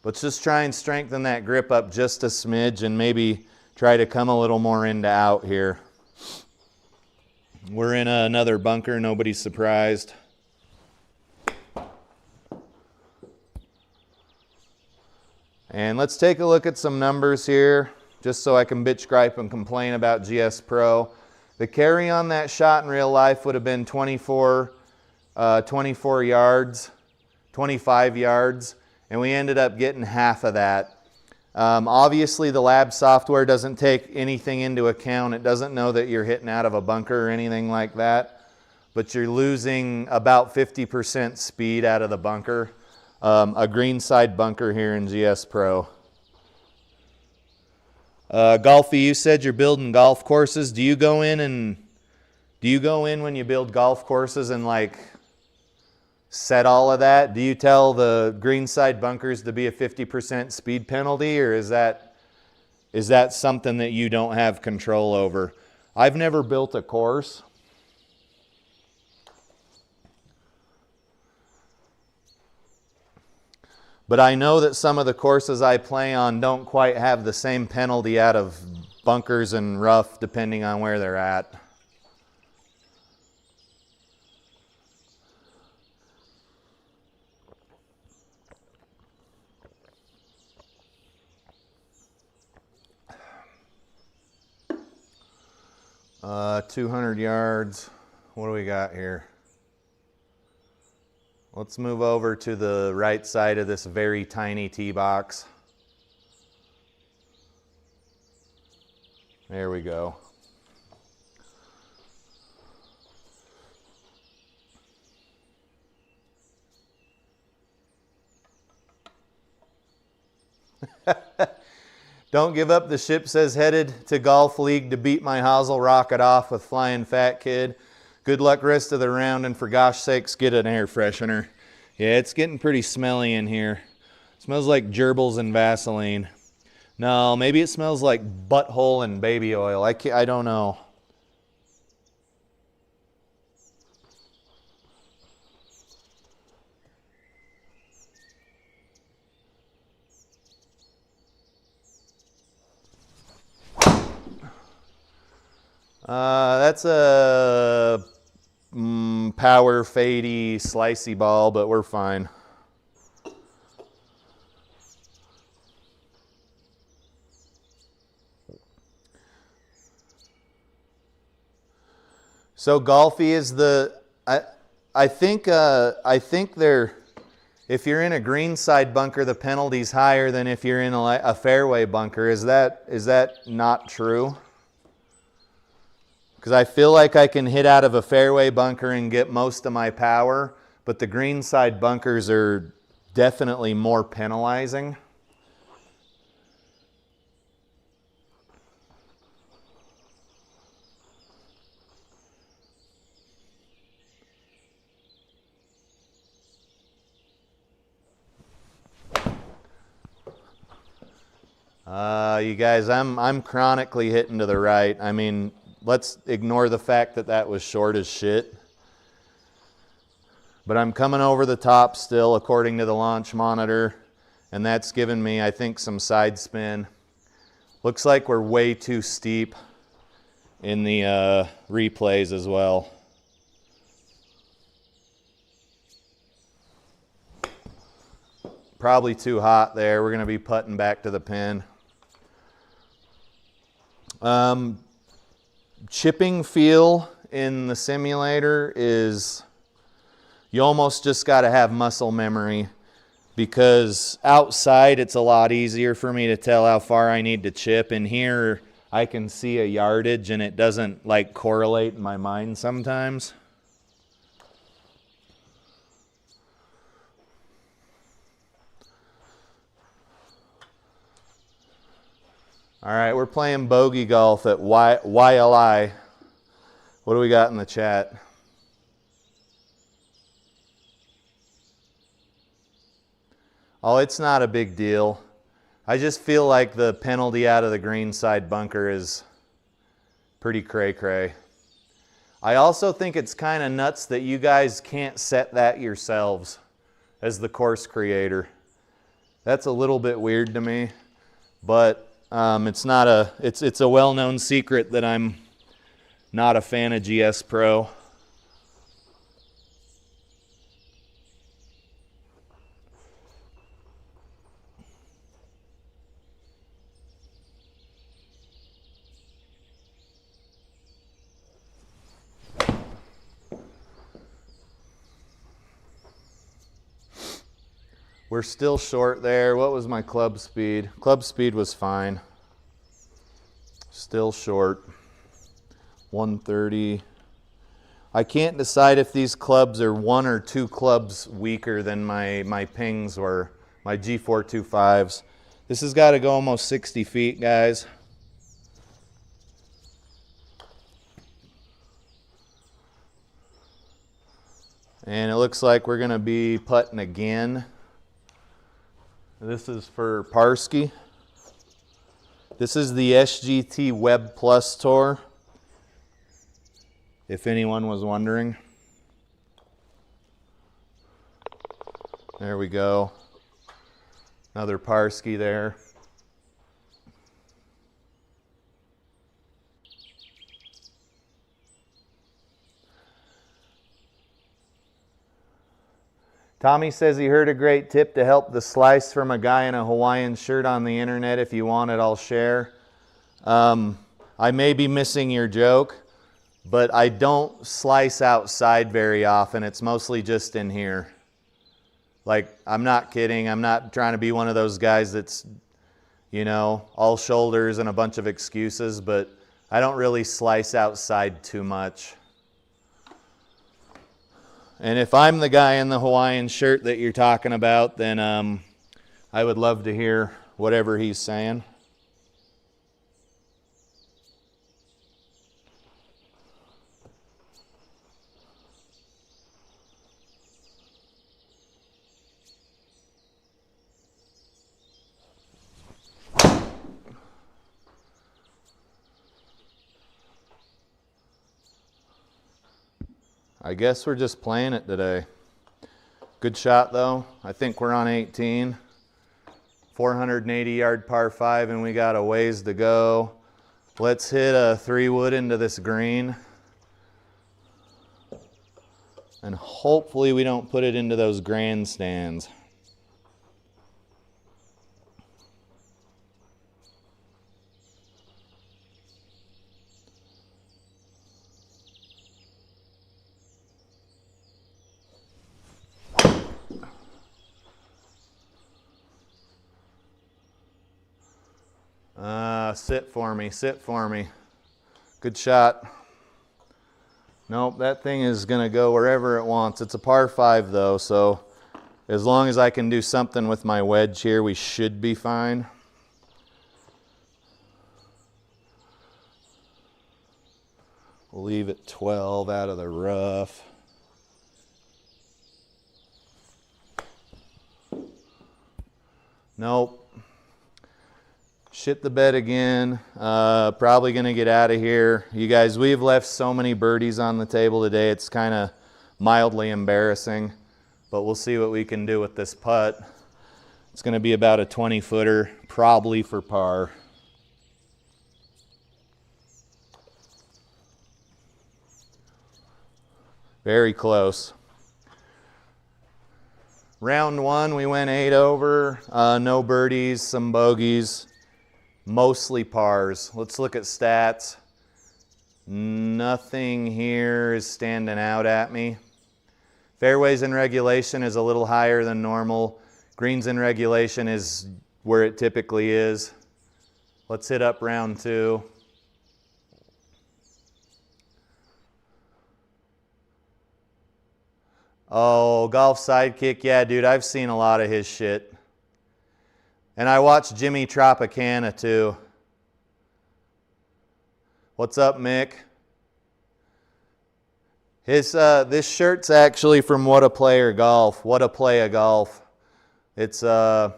Let's just try and strengthen that grip up just a smidge and maybe try to come a little more into out here. We're in another bunker, nobody's surprised. And let's take a look at some numbers here, just so I can bitch, gripe, and complain about GS Pro. The carry on that shot in real life would have been 24 yards, 25 yards, and we ended up getting half of that. Obviously, the lab software doesn't take anything into account. It doesn't know that you're hitting out of a bunker or anything like that, but you're losing about 50% speed out of the bunker. A greenside bunker here in GS Pro. Golfy, you said you're building golf courses. Do you go in when you build golf courses and like set all of that? Do you tell the greenside bunkers to be a 50% speed penalty, or is that something that you don't have control over? I've never built a course. But I know that some of the courses I play on don't quite have the same penalty out of bunkers and rough depending on where they're at. Uh, 200 yards. What do we got here? Let's move over to the right side of this very tiny tee box. There we go. Don't give up. The ship says headed to Golf League to beat my hosel rocket off with Flying Fat Kid. Good luck rest of the round, and for gosh sakes, get an air freshener. Yeah, it's getting pretty smelly in here. Smells like gerbils and Vaseline. No, maybe it smells like butthole and baby oil. I don't know. That's a power fadey slicey ball, but we're fine. So golfy is the I think they're, if you're in a greenside bunker, the penalty's higher than if you're in a fairway bunker. Is that not true? Because I feel like I can hit out of a fairway bunker and get most of my power, but the greenside bunkers are definitely more penalizing. You guys, I'm chronically hitting to the right. I mean, let's ignore the fact that that was short as shit. But I'm coming over the top still, according to the launch monitor, and that's given me, I think, some side spin. Looks like we're way too steep in the replays as well. Probably too hot there. We're going to be putting back to the pin. Chipping feel in the simulator is, you almost just got to have muscle memory, because outside it's a lot easier for me to tell how far I need to chip. In here I can see a yardage and it doesn't like correlate in my mind sometimes. All right, we're playing bogey golf at Waialae. What do we got in the chat? Oh, it's not a big deal. I just feel like the penalty out of the greenside bunker is pretty cray-cray. I also think it's kind of nuts that you guys can't set that yourselves as the course creator. That's a little bit weird to me, but it's a well-known secret that I'm not a fan of GSPro. We're still short there. What was my club speed? Club speed was fine. Still short. 130. I can't decide if these clubs are 1 or 2 clubs weaker than my pings were, my G425s. This has got to go almost 60 feet, guys. And it looks like we're going to be putting again. This is for Parsky. This is the SGT Web Plus Tour, if anyone was wondering. There we go. Another Parsky there. Tommy says he heard a great tip to help the slice from a guy in a Hawaiian shirt on the internet. If you want it, I'll share. I may be missing your joke, but I don't slice outside very often. It's mostly just in here. Like, I'm not kidding. I'm not trying to be one of those guys that's, you know, all shoulders and a bunch of excuses, but I don't really slice outside too much. And if I'm the guy in the Hawaiian shirt that you're talking about, then I would love to hear whatever he's saying. I guess we're just playing it today. Good shot though. I think we're on 18. 480 yard par 5 and we got a ways to go. Let's hit a 3-wood into this green. And hopefully we don't put it into those grandstands. Sit for me, sit for me. Good shot. Nope, that thing is gonna go wherever it wants. It's a par 5 though, so as long as I can do something with my wedge here, we should be fine. We'll leave it 12 out of the rough. Nope. Shit the bed again. Probably gonna get out of here. You guys, we've left so many birdies on the table today, it's kind of mildly embarrassing, but we'll see what we can do with this putt. It's gonna be about a 20-footer, probably for par. Very close. Round 1, we went 8 over, no birdies, some bogeys. Mostly pars. Let's look at stats. Nothing here is standing out at me. Fairways in regulation is a little higher than normal. Greens in regulation is where it typically is. Let's hit up round 2. Oh, Golf Sidekick. Yeah, dude, I've seen a lot of his shit. And I watched Jimmy Tropicana too. What's up, Mick? This shirt's actually from What a Player Golf. What a Playa Golf. It's some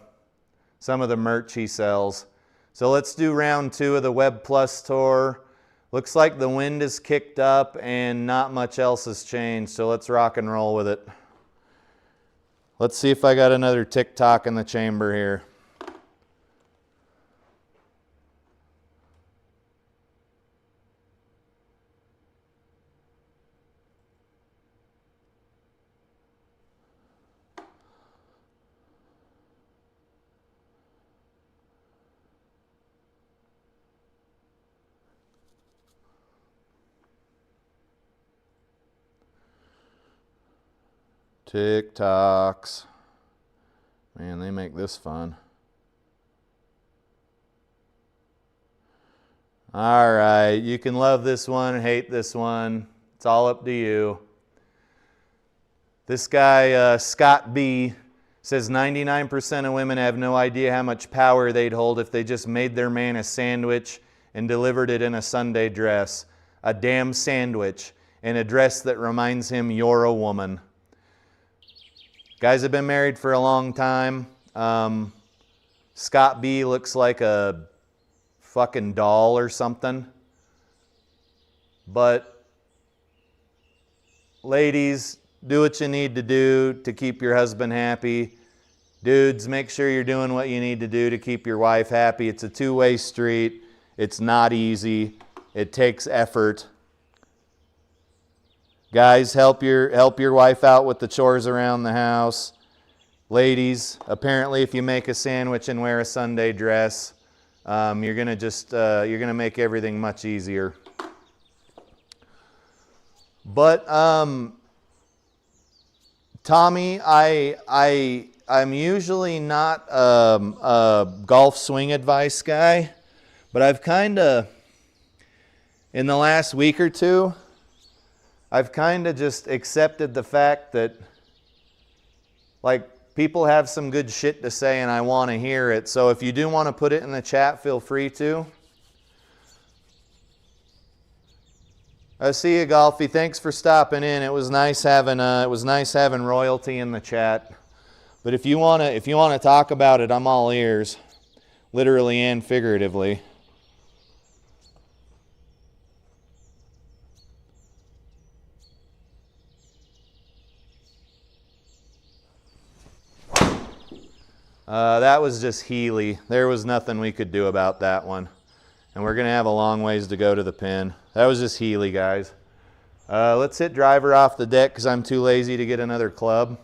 of the merch he sells. So let's do round 2 of the Web Plus Tour. Looks like the wind is kicked up and not much else has changed. So let's rock and roll with it. Let's see if I got another TikTok in the chamber here. TikToks. Man, they make this fun. All right, you can love this one, hate this one. It's all up to you. This guy, Scott B, says 99% of women have no idea how much power they'd hold if they just made their man a sandwich and delivered it in a Sunday dress. A damn sandwich and a dress that reminds him you're a woman. Guys have been married for a long time. Scott B looks like a fucking doll or something. But ladies, do what you need to do to keep your husband happy. Dudes, make sure you're doing what you need to do to keep your wife happy. It's a two-way street. It's not easy. It takes effort. Guys, help your wife out with the chores around the house. Ladies, apparently if you make a sandwich and wear a Sunday dress, you're gonna make everything much easier. But Tommy, I'm usually not a golf swing advice guy, but I've kind of, in the last week or two, I've kind of just accepted the fact that, like, people have some good shit to say and I want to hear it. So if you do want to put it in the chat, feel free to. I see you, Golfy. Thanks for stopping in. It was nice having royalty in the chat. But if you want to talk about it, I'm all ears, literally and figuratively. That was just Healy. There was nothing we could do about that one. And we're going to have a long ways to go to the pin. That was just Healy, guys. Let's hit driver off the deck because I'm too lazy to get another club.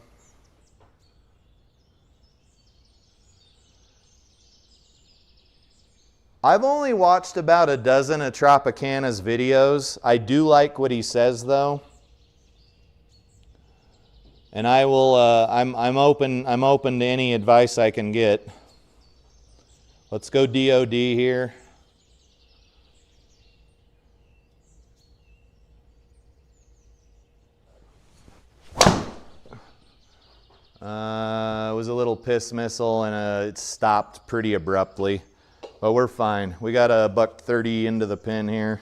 I've only watched about a dozen of Tropicana's videos. I do like what he says, though. And I will. I'm open to any advice I can get. Let's go DOD here. It was a little piss missile and it stopped pretty abruptly, but we're fine. We got a $130 into the pin here.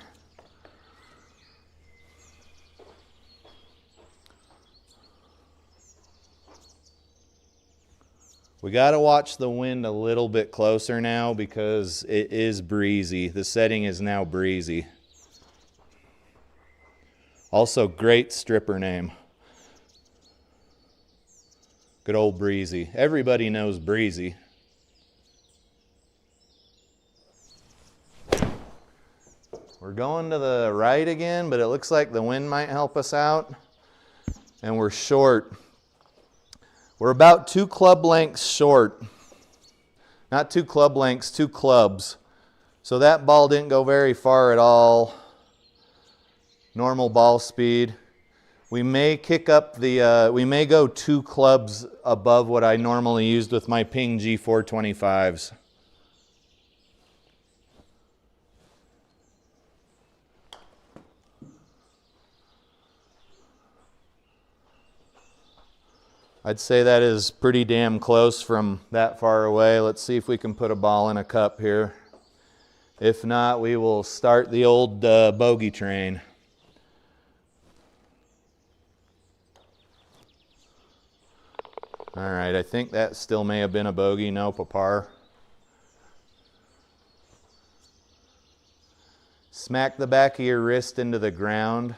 We got to watch the wind a little bit closer now because it is breezy. The setting is now breezy. Also, great stripper name. Good old Breezy. Everybody knows Breezy. We're going to the right again, but it looks like the wind might help us out. And we're short. We're about 2 club lengths short. Not 2 club lengths, 2 clubs. So that ball didn't go very far at all. Normal ball speed. We may kick up the, we may go 2 clubs above what I normally used with my Ping G425s. I'd say that is pretty damn close from that far away. Let's see if we can put a ball in a cup here. If not, we will start the old bogey train. All right, I think that still may have been a bogey. Nope, a par. Smack the back of your wrist into the ground.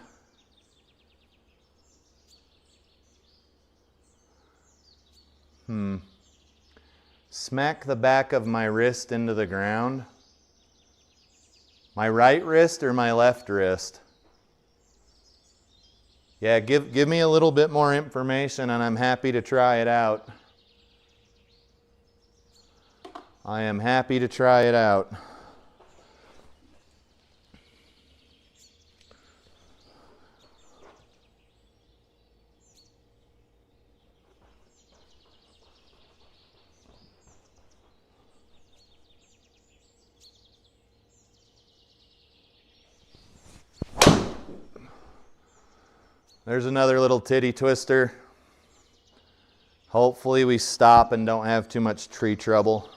Smack the back of my wrist into the ground. My right wrist or my left wrist? Yeah, give me a little bit more information and I'm happy to try it out. I am happy to try it out. There's another little titty twister. Hopefully we stop and don't have too much tree trouble.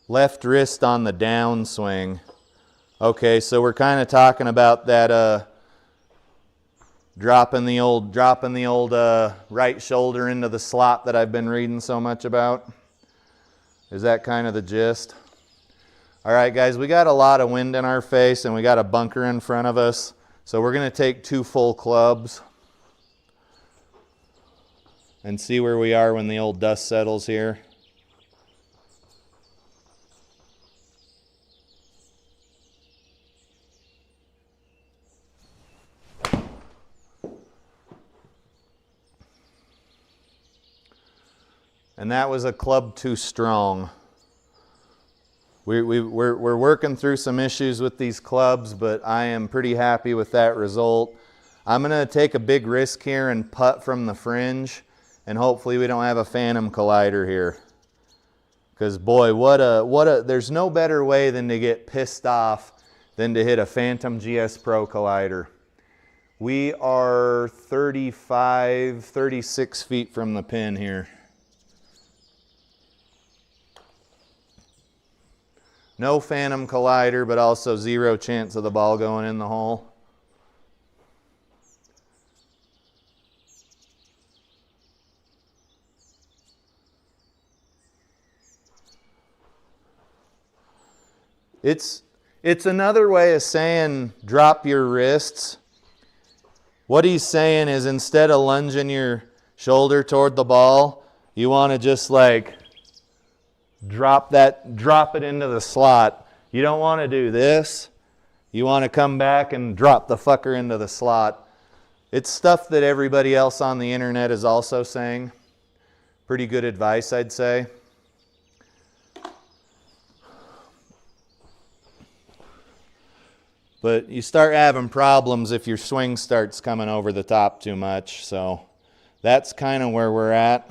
Left wrist on the downswing. Okay, so we're kind of talking about that dropping the old right shoulder into the slot that I've been reading so much about. Is that kind of the gist? All right, guys, we got a lot of wind in our face and we got a bunker in front of us. So we're going to take 2 full clubs and see where we are when the old dust settles here. And that was a club too strong. We're working through some issues with these clubs, but I am pretty happy with that result. I'm going to take a big risk here and putt from the fringe, and hopefully we don't have a phantom collider here. Because boy, there's no better way than to get pissed off than to hit a phantom GS Pro collider. We are 35, 36 feet from the pin here. No phantom collider, but also zero chance of the ball going in the hole. It's another way of saying drop your wrists. What he's saying is instead of lunging your shoulder toward the ball, you want to just like drop it into the slot. You don't want to do this. You want to come back and drop the fucker into the slot. It's stuff that everybody else on the internet is also saying. Pretty good advice, I'd say. But you start having problems if your swing starts coming over the top too much. So that's kind of where we're at.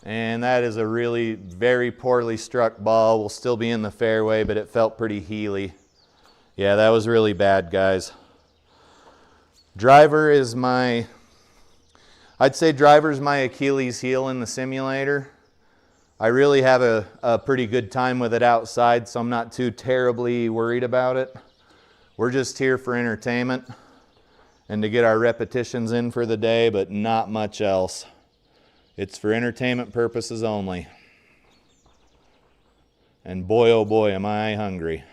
And that is a really very poorly struck ball. Will still be in the fairway, but it felt pretty heely. Yeah, that was really bad, guys. Driver is I'd say driver's my Achilles heel in the simulator. I really have a pretty good time with it outside, so I'm not too terribly worried about it. We're just here for entertainment and to get our repetitions in for the day, but not much else. It's for entertainment purposes only. And boy, oh boy, am I hungry.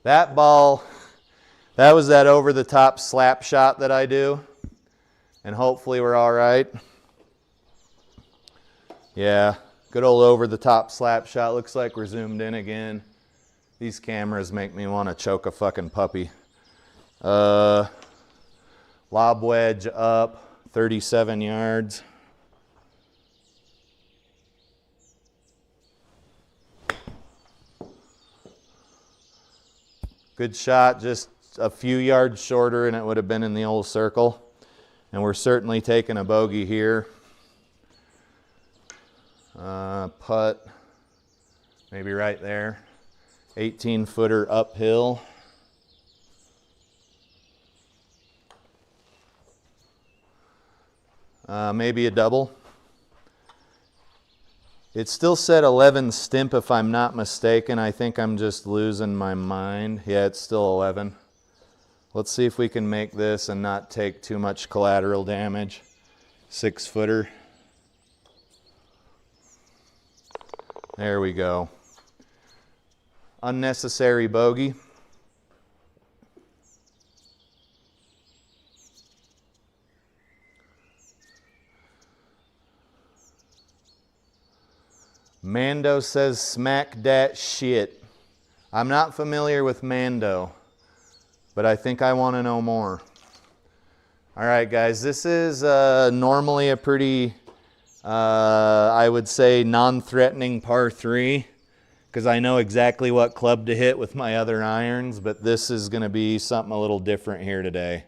That ball, that was that over-the-top slap shot that I do. And hopefully we're all right. Yeah, good old over-the-top slap shot. Looks like we're zoomed in again. These cameras make me want to choke a fucking puppy. Lob wedge up, 37 yards. Good shot, just a few yards shorter and it would have been in the old circle. And we're certainly taking a bogey here. Putt, maybe right there. 18-footer uphill. Maybe a double. It still said 11 stimp if I'm not mistaken. I think I'm just losing my mind. Yeah, it's still 11. Let's see if we can make this and not take too much collateral damage. 6-footer. There we go. Unnecessary bogey. Mando says smack dat shit. I'm not familiar with Mando, but I think I want to know more. All right, guys, this is normally a pretty, I would say, non-threatening par 3 because I know exactly what club to hit with my other irons, but this is going to be something a little different here today.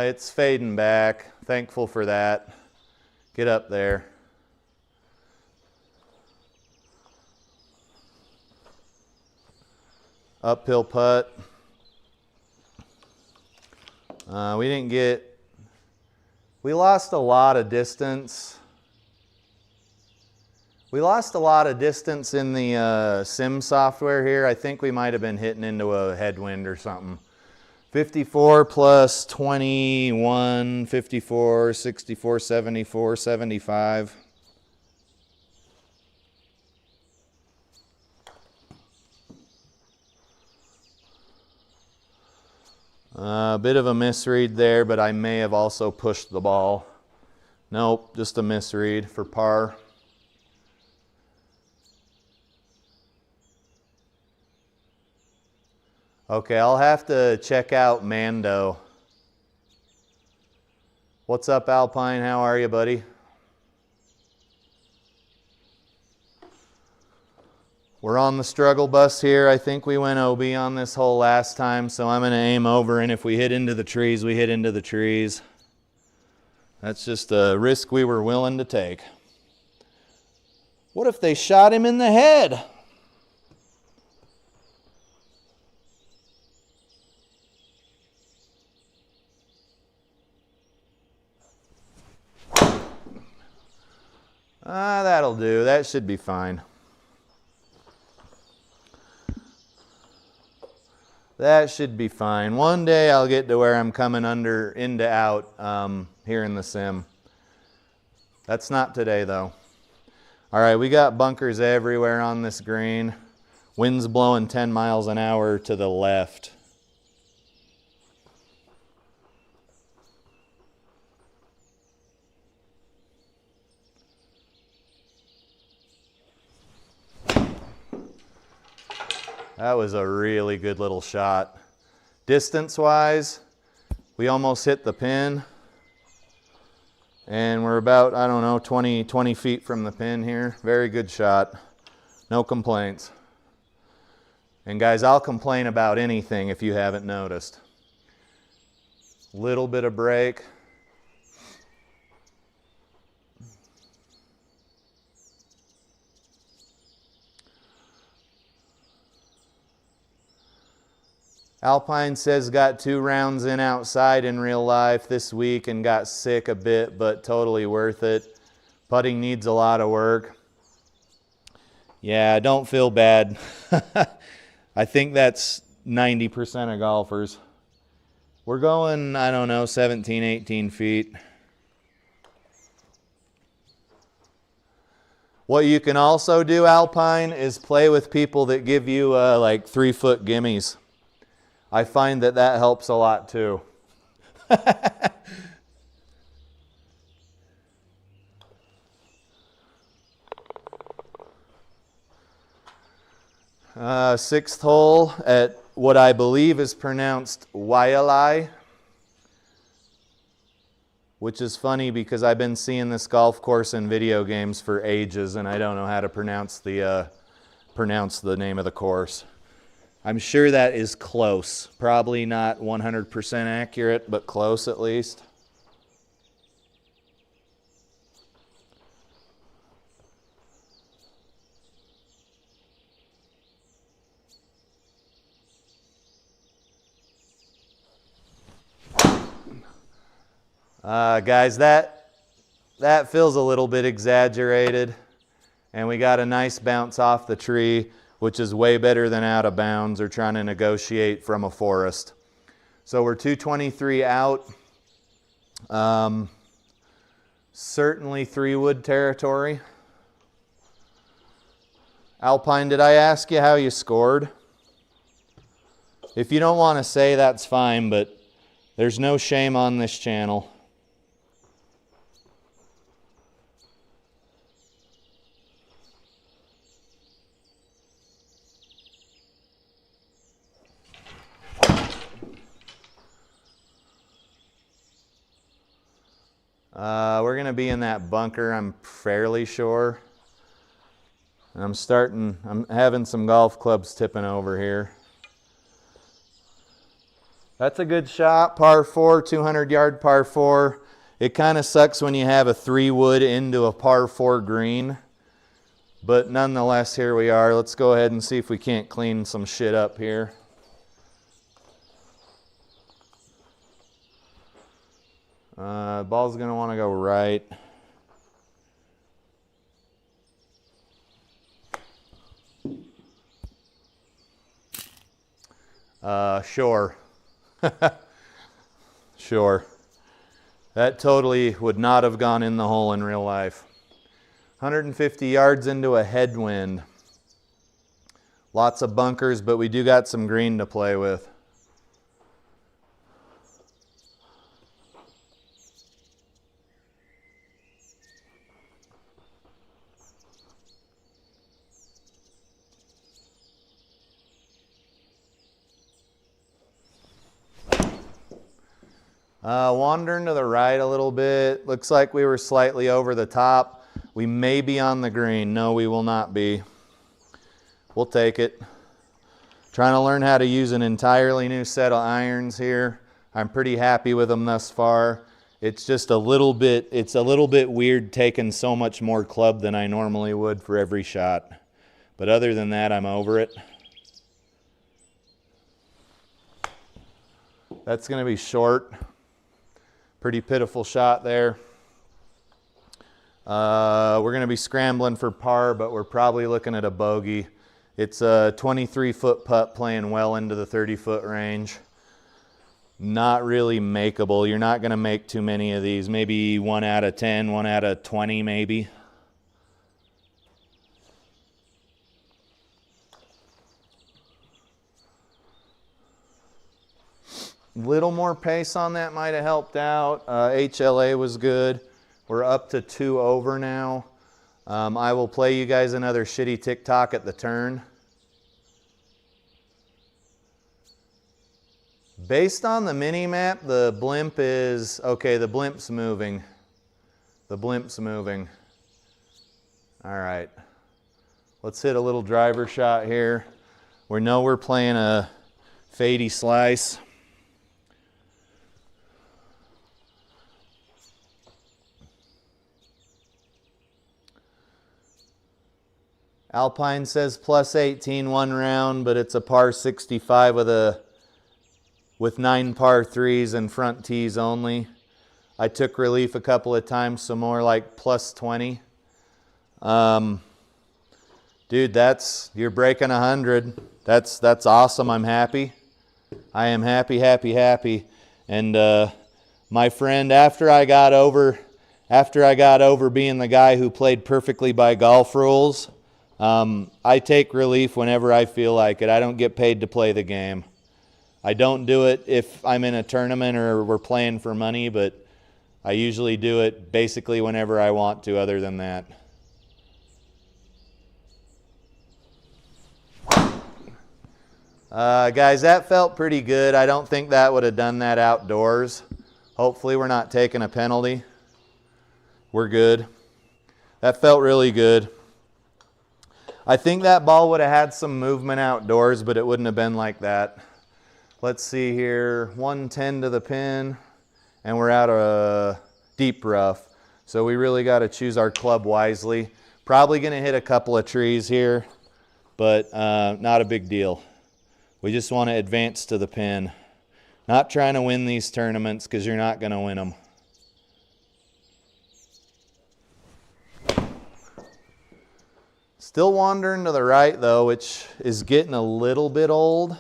It's fading back. Thankful for that. Get up there. Uphill putt. We lost a lot of distance. We lost a lot of distance in the sim software here. I think we might have been hitting into a headwind or something. 54 plus 21, 54, 64, 74, 75. A bit of a misread there, but I may have also pushed the ball. Nope, just a misread for par. Okay, I'll have to check out Mando. What's up, Alpine? How are you, buddy? We're on the struggle bus here. I think we went OB on this hole last time, so I'm going to aim over, and if we hit into the trees, we hit into the trees. That's just a risk we were willing to take. What if they shot him in the head? That'll do. That should be fine. That should be fine. One day I'll get to where I'm coming under, into out here in the sim. That's not today though. All right, we got bunkers everywhere on this green. Wind's blowing 10 miles an hour to the left. That was a really good little shot. Distance-wise, we almost hit the pin. And we're about, I don't know, 20 feet from the pin here. Very good shot. No complaints. And guys, I'll complain about anything if you haven't noticed. Little bit of break. Alpine says got 2 rounds in outside in real life this week and got sick a bit, but totally worth it. Putting needs a lot of work. Yeah, don't feel bad. I think that's 90% of golfers. We're going, I don't know, 17, 18 feet. What you can also do, Alpine, is play with people that give you like 3-foot gimmies. I find that that helps a lot too. 6th hole at what I believe is pronounced Waialae, which is funny because I've been seeing this golf course in video games for ages and I don't know how to pronounce the name of the course. I'm sure that is close. Probably not 100% accurate, but close at least. Guys, that feels a little bit exaggerated. And we got a nice bounce off the tree, which is way better than out of bounds or trying to negotiate from a forest. So we're 223 out. Certainly 3-wood territory. Alpine, did I ask you how you scored? If you don't want to say, that's fine, but there's no shame on this channel. We're going to be in that bunker, I'm fairly sure. I'm having some golf clubs tipping over here. That's a good shot, par 4, 200-yard par 4. It kind of sucks when you have a 3-wood into a par 4 green. But nonetheless, here we are. Let's go ahead and see if we can't clean some shit up here. Ball's going to want to go right. Sure. Sure. That totally would not have gone in the hole in real life. 150 yards into a headwind. Lots of bunkers, but we do got some green to play with. Wandering to the right a little bit. Looks like we were slightly over the top. We may be on the green. No, we will not be. We'll take it. Trying to learn how to use an entirely new set of irons here. I'm pretty happy with them thus far. It's just a little bit weird taking so much more club than I normally would for every shot. But other than that, I'm over it. That's going to be short. Pretty pitiful shot there. We're going to be scrambling for par, but we're probably looking at a bogey. It's a 23-foot putt playing well into the 30-foot range. Not really makeable. You're not going to make too many of these. Maybe 1 out of 10, 1 out of 20 maybe. Little more pace on that might have helped out. HLA was good. We're up to 2 over now. I will play you guys another shitty TikTok at the turn. Based on the mini map, the blimp is, okay, the blimp's moving. The blimp's moving. All right. Let's hit a little driver shot here. We know we're playing a fadey slice. Alpine says plus 18 one round, but it's a par 65 with 9 par 3s and front tees only. I took relief a couple of times, so more like plus 20. Dude, you're breaking 100. That's awesome. I'm happy. I am happy, happy, happy. And my friend, after I got over being the guy who played perfectly by golf rules, I take relief whenever I feel like it. I don't get paid to play the game. I don't do it if I'm in a tournament or we're playing for money, but I usually do it basically whenever I want to, other than that. Guys, that felt pretty good. I don't think that would have done that outdoors. Hopefully we're not taking a penalty. We're good. That felt really good. I think that ball would have had some movement outdoors, but it wouldn't have been like that. Let's see here, 110 to the pin, and we're out of deep rough. So we really got to choose our club wisely. Probably going to hit a couple of trees here, but not a big deal. We just want to advance to the pin. Not trying to win these tournaments because you're not going to win them. Still wandering to the right though, which is getting a little bit old.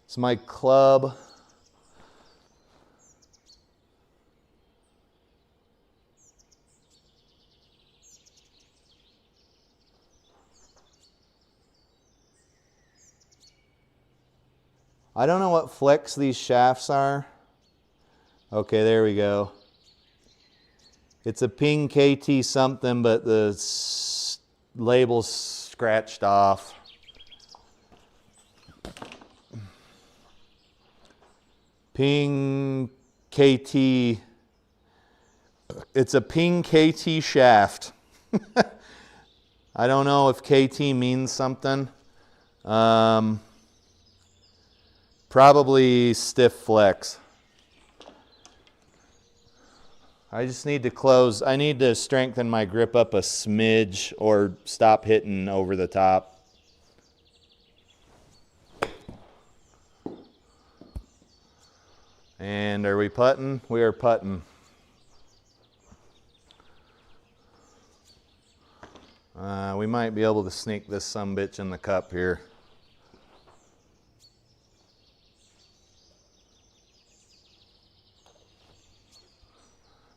It's my club. I don't know what flex these shafts are. Okay, there we go. It's a Ping KT something, but the label's scratched off. Ping KT. It's a Ping KT shaft. I don't know if KT means something. Probably stiff flex. I just need to close. I need to strengthen my grip up a smidge or stop hitting over the top. And are we putting? We are putting. We might be able to sneak this sumbitch in the cup here.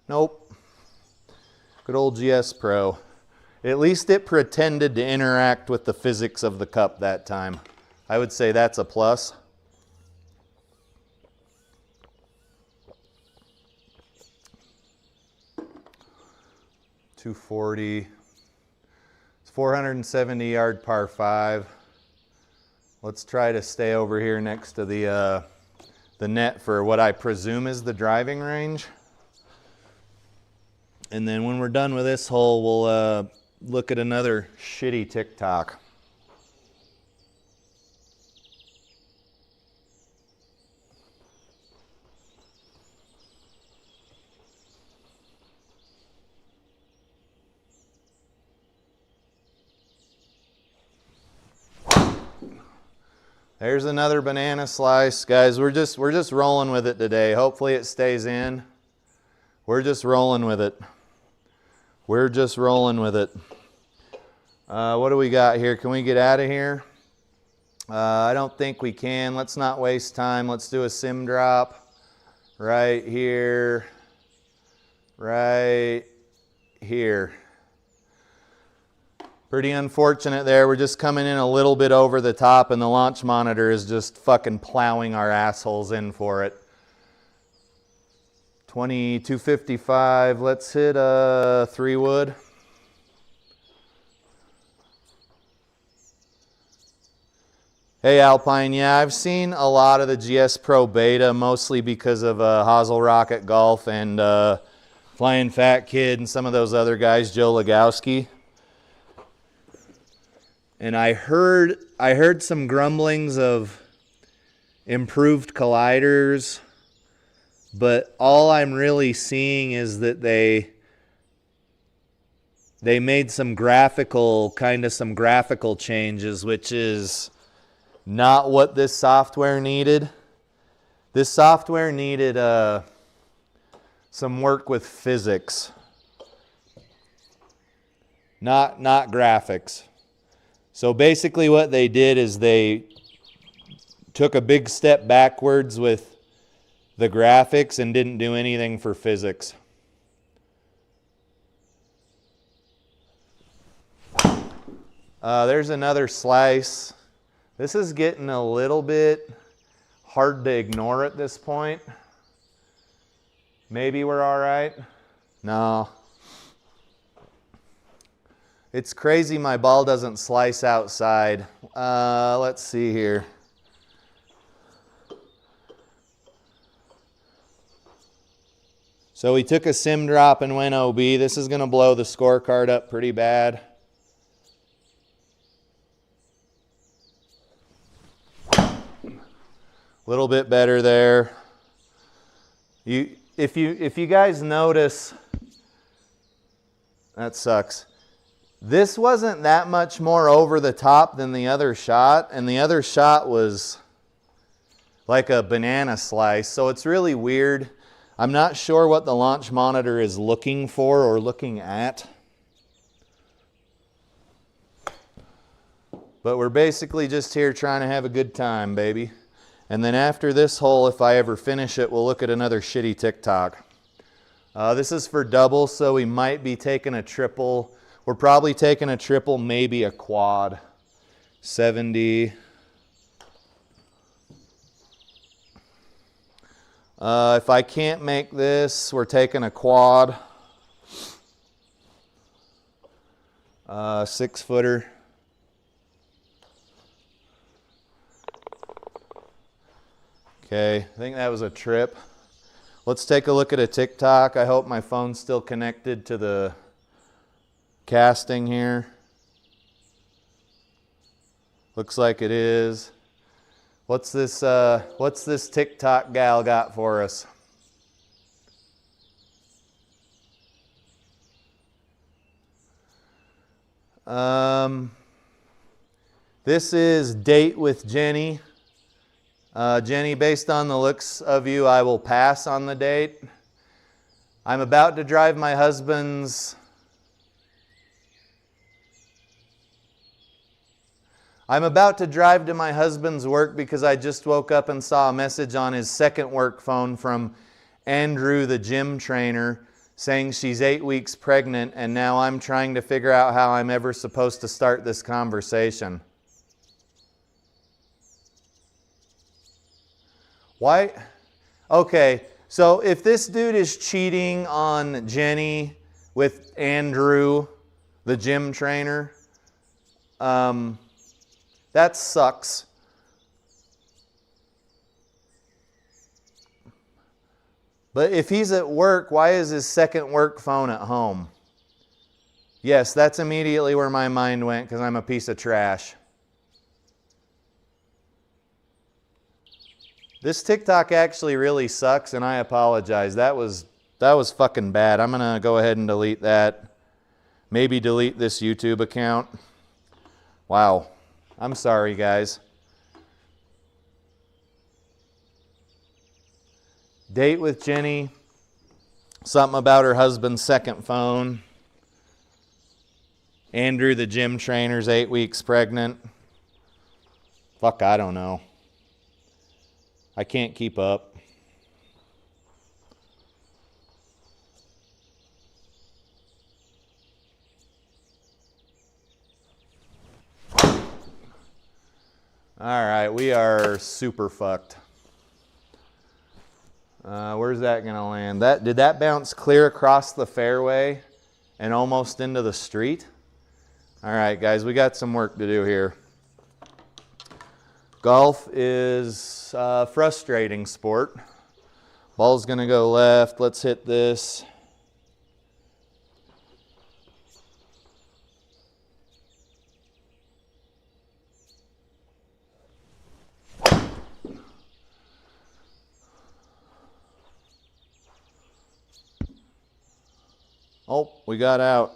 Nope. Good old GS Pro. At least it pretended to interact with the physics of the cup that time. I would say that's a plus. .240. It's 470-yard par 5. Let's try to stay over here next to the the net for what I presume is the driving range. And then when we're done with this hole, we'll look at another shitty TikTok. There's another banana slice. Guys, we're just rolling with it today. Hopefully it stays in. We're just rolling with it. We're just rolling with it. What do we got here? Can we get out of here? I don't think we can. Let's not waste time. Let's do a sim drop right here. Right here. Pretty unfortunate there. We're just coming in a little bit over the top and the launch monitor is just fucking plowing our assholes in for it. 2255. Let's hit 3 wood. Hey Alpine, yeah, I've seen a lot of the GS Pro beta, mostly because of Hazel Rocket Golf and Flying Fat Kid and some of those other guys, Joe Legowski. And I heard some grumblings of improved colliders, but all I'm really seeing is that they made some graphical changes, which is not what this software needed. This software needed some work with physics, not graphics. So basically what they did is they took a big step backwards with the graphics and didn't do anything for physics. There's another slice. This is getting a little bit hard to ignore at this point. Maybe we're all right. No. It's crazy my ball doesn't slice outside. Let's see here. So we took a sim drop and went OB. This is going to blow the scorecard up pretty bad. A little bit better there. If you guys notice, that sucks. This wasn't that much more over the top than the other shot, and the other shot was like a banana slice, so it's really weird. I'm not sure what the launch monitor is looking for or looking at. But we're basically just here trying to have a good time, baby. And then after this hole, if I ever finish it, we'll look at another shitty TikTok. This is for double, so we might be taking a triple. We're probably taking a triple, maybe a quad. 70. If I can't make this, we're taking a quad. 6-footer. Okay, I think that was a trip. Let's take a look at a TikTok. I hope my phone's still connected to the casting here. Looks like it is. What's this TikTok gal got for us? This is Date with Jenny. Jenny, based on the looks of you, I will pass on the date. I'm about to drive my husband's to my husband's work because I just woke up and saw a message on his second work phone from Andrew, the gym trainer, saying she's 8 weeks pregnant, and now I'm trying to figure out how I'm ever supposed to start this conversation. Why? Okay, so if this dude is cheating on Jenny with Andrew, the gym trainer, that sucks. But if he's at work, why is his second work phone at home? Yes, that's immediately where my mind went because I'm a piece of trash. This TikTok actually really sucks, and I apologize. That was fucking bad. I'm going to go ahead and delete that. Maybe delete this YouTube account. Wow. I'm sorry, guys. Date with Jenny. Something about her husband's second phone. Andrew, the gym trainer's 8 weeks pregnant. Fuck, I don't know. I can't keep up. All right, we are super fucked. Where's that gonna land? Did that bounce clear across the fairway and almost into the street? All right, guys, we got some work to do here. Golf is a frustrating sport. Ball's gonna go left. Let's hit this. Oh, we got out.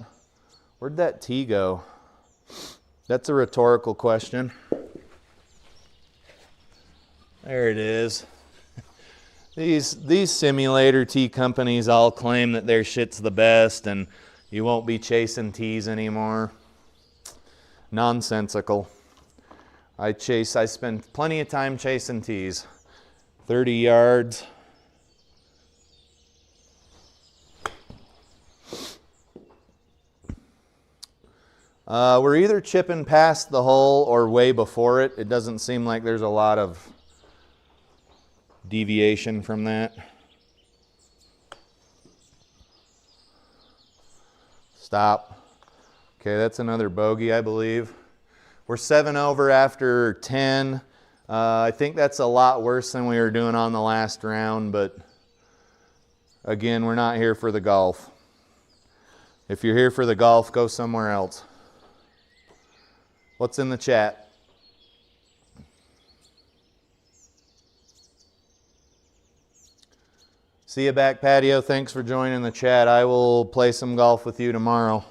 Where'd that tee go? That's a rhetorical question. There it is. These simulator tee companies all claim that their shit's the best and you won't be chasing tees anymore. Nonsensical. I spend plenty of time chasing tees. 30 yards. We're either chipping past the hole or way before it. It doesn't seem like there's a lot of deviation from that. Stop. Okay, that's another bogey, I believe. We're 7 over after 10. I think that's a lot worse than we were doing on the last round, but again, we're not here for the golf. If you're here for the golf, go somewhere else. What's in the chat? See you back patio. Thanks for joining the chat. I will play some golf with you tomorrow.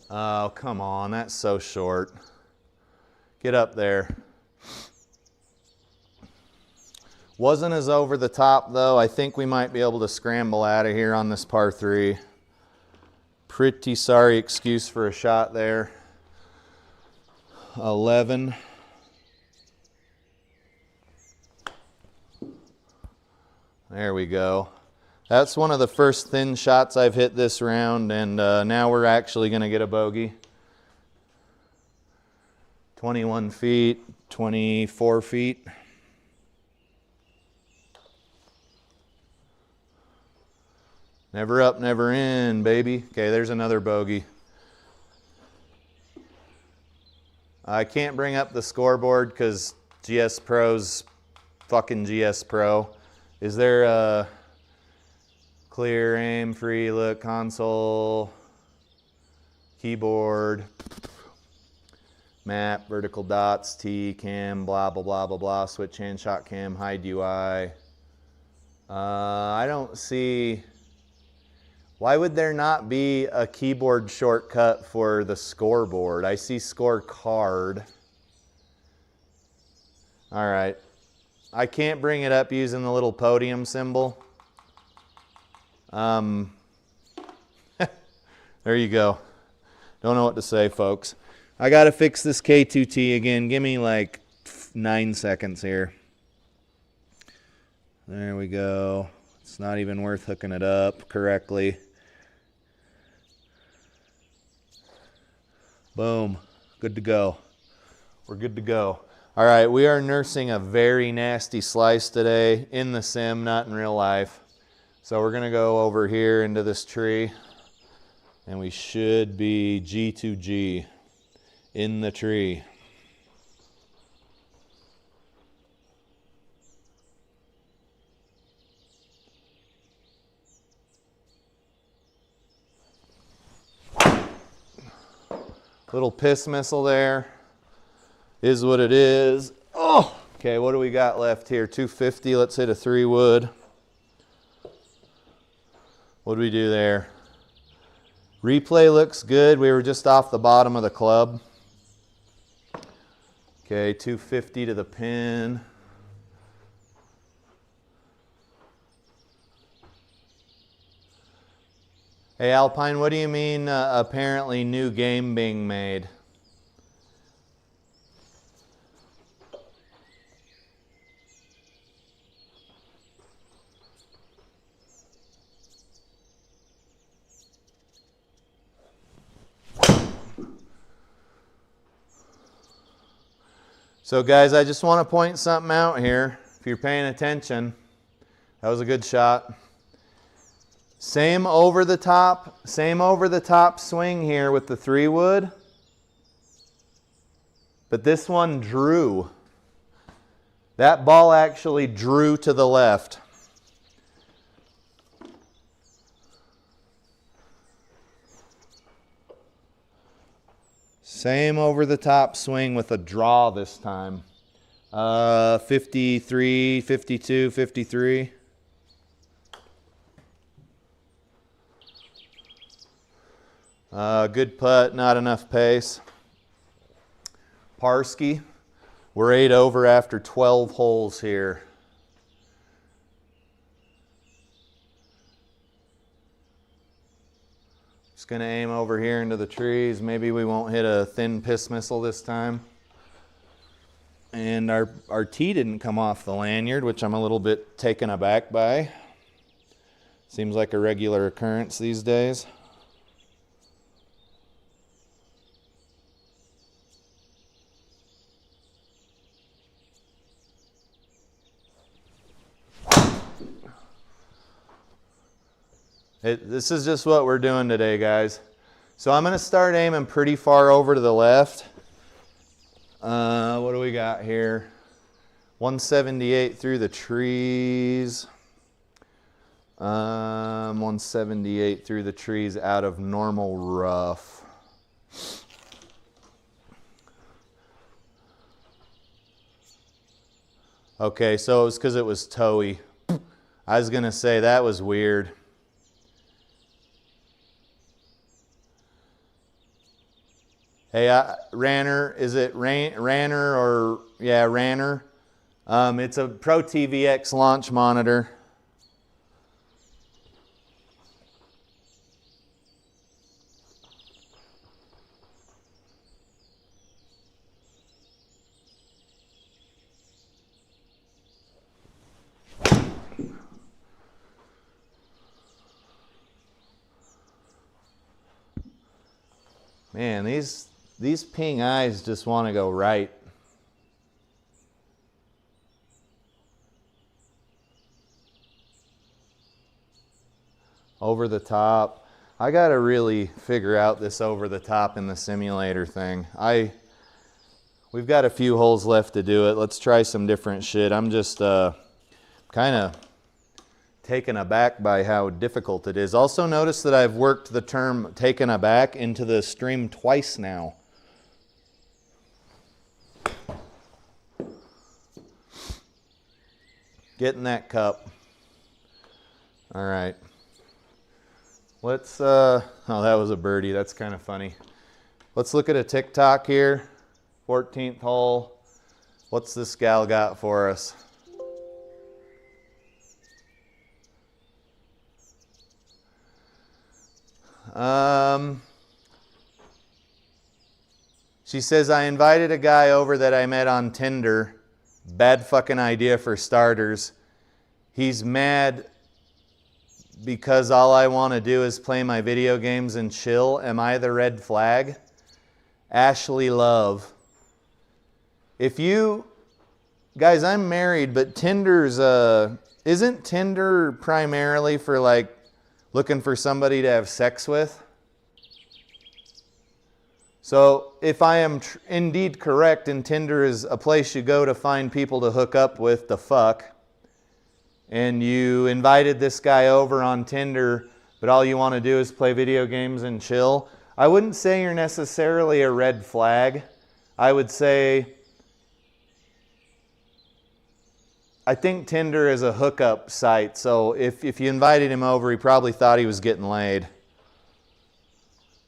Oh, come on. That's so short. Get up there. Wasn't as over the top, though. I think we might be able to scramble out of here on this par 3. Pretty sorry excuse for a shot there. 11. There we go. That's one of the first thin shots I've hit this round, and now we're actually going to get a bogey. 21 feet, 24 feet. Never up, never in, baby. Okay, there's another bogey. I can't bring up the scoreboard because GS Pro's fucking GS Pro. Is there a clear, aim, free, look, console, keyboard, map, vertical dots, T, cam, blah, blah, blah, blah, blah, switch hand, shot cam, hide UI. I don't see... Why would there not be a keyboard shortcut for the scoreboard? I see scorecard. All right. I can't bring it up using the little podium symbol. There you go. Don't know what to say, folks. I got to fix this K2T again. Give me like 9 seconds here. There we go. It's not even worth hooking it up correctly. Boom. Good to go. We're good to go. All right, we are nursing a very nasty slice today in the sim, not in real life. So we're gonna go over here into this tree and we should be G to G in the tree. Little piss missile there. Is what it is. Oh, okay, what do we got left here? 250, let's hit a 3 wood. What do we do there? Replay looks good. We were just off the bottom of the club. Okay, 250 to the pin. Hey Alpine, what do you mean apparently new game being made? So guys, I just want to point something out here. If you're paying attention, that was a good shot. Same over the top swing here with the 3 wood. But this one drew. That ball actually drew to the left. Same over the top swing with a draw this time. 53, 52, 53. Good putt, not enough pace. Parsky, we're 8 over after 12 holes here. Just gonna aim over here into the trees. Maybe we won't hit a thin piss missile this time. And our tee didn't come off the lanyard, which I'm a little bit taken aback by. Seems like a regular occurrence these days. This is just what we're doing today, guys. So I'm going to start aiming pretty far over to the left. What do we got here? 178 through the trees. 178 through the trees out of normal rough. Okay, so it was because it was toey. I was going to say that was weird. Hey, Ranner, is it Ranner or, yeah, Ranner? It's a ProTee VX launch monitor. Man, these ping eyes just want to go right. Over the top. I got to really figure out this over the top in the simulator thing. We've got a few holes left to do it. Let's try some different shit. I'm just kind of taken aback by how difficult it is. Also notice that I've worked the term taken aback into the stream twice now. Get in that cup. All right. Let's, oh, that was a birdie. That's kind of funny. Let's look at a TikTok here. 14th hole. What's this gal got for us? She says, I invited a guy over that I met on Tinder. Bad fucking idea for starters. He's mad because all I want to do is play my video games and chill. Am I the red flag? Ashley Love. If you, guys, I'm married, but Tinder's isn't Tinder primarily for like looking for somebody to have sex with? So if I am indeed correct and Tinder is a place you go to find people to hook up with to fuck, and you invited this guy over on Tinder, but all you want to do is play video games and chill, I wouldn't say you're necessarily a red flag. I would say, I think Tinder is a hookup site, so if you invited him over, he probably thought he was getting laid.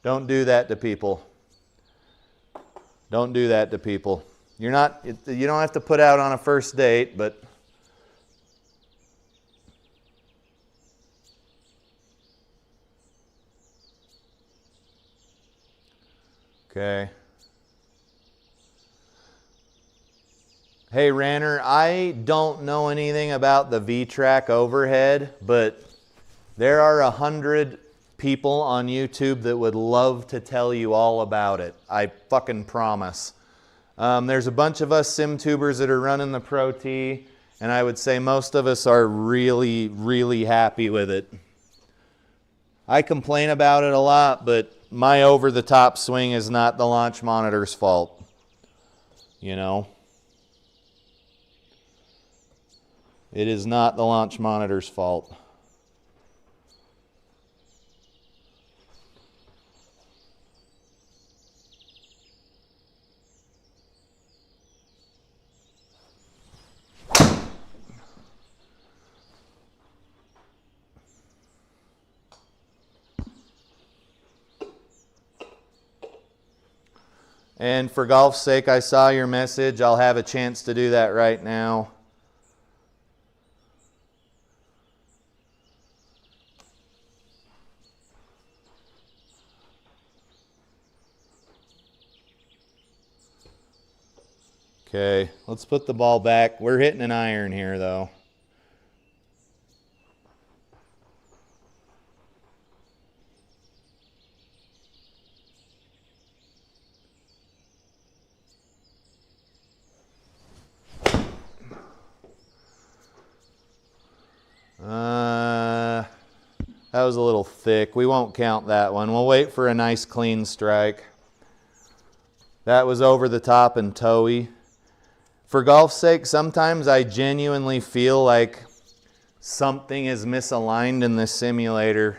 Don't do that to people. Don't do that to people. You don't have to put out on a first date, but okay. Hey Ranner, I don't know anything about the V-Track overhead, but there are 100 people on YouTube that would love to tell you all about it. I fucking promise. There's a bunch of us sim tubers that are running the ProTee, and I would say most of us are really, really happy with it. I complain about it a lot, but my over-the-top swing is not the launch monitor's fault. You know? It is not the launch monitor's fault. And for golf's sake, I saw your message. I'll have a chance to do that right now. Okay, let's put the ball back. We're hitting an iron here, though. That was a little thick. We won't count that one. We'll wait for a nice clean strike. That was over the top and toey. For golf's sake, sometimes I genuinely feel like something is misaligned in this simulator.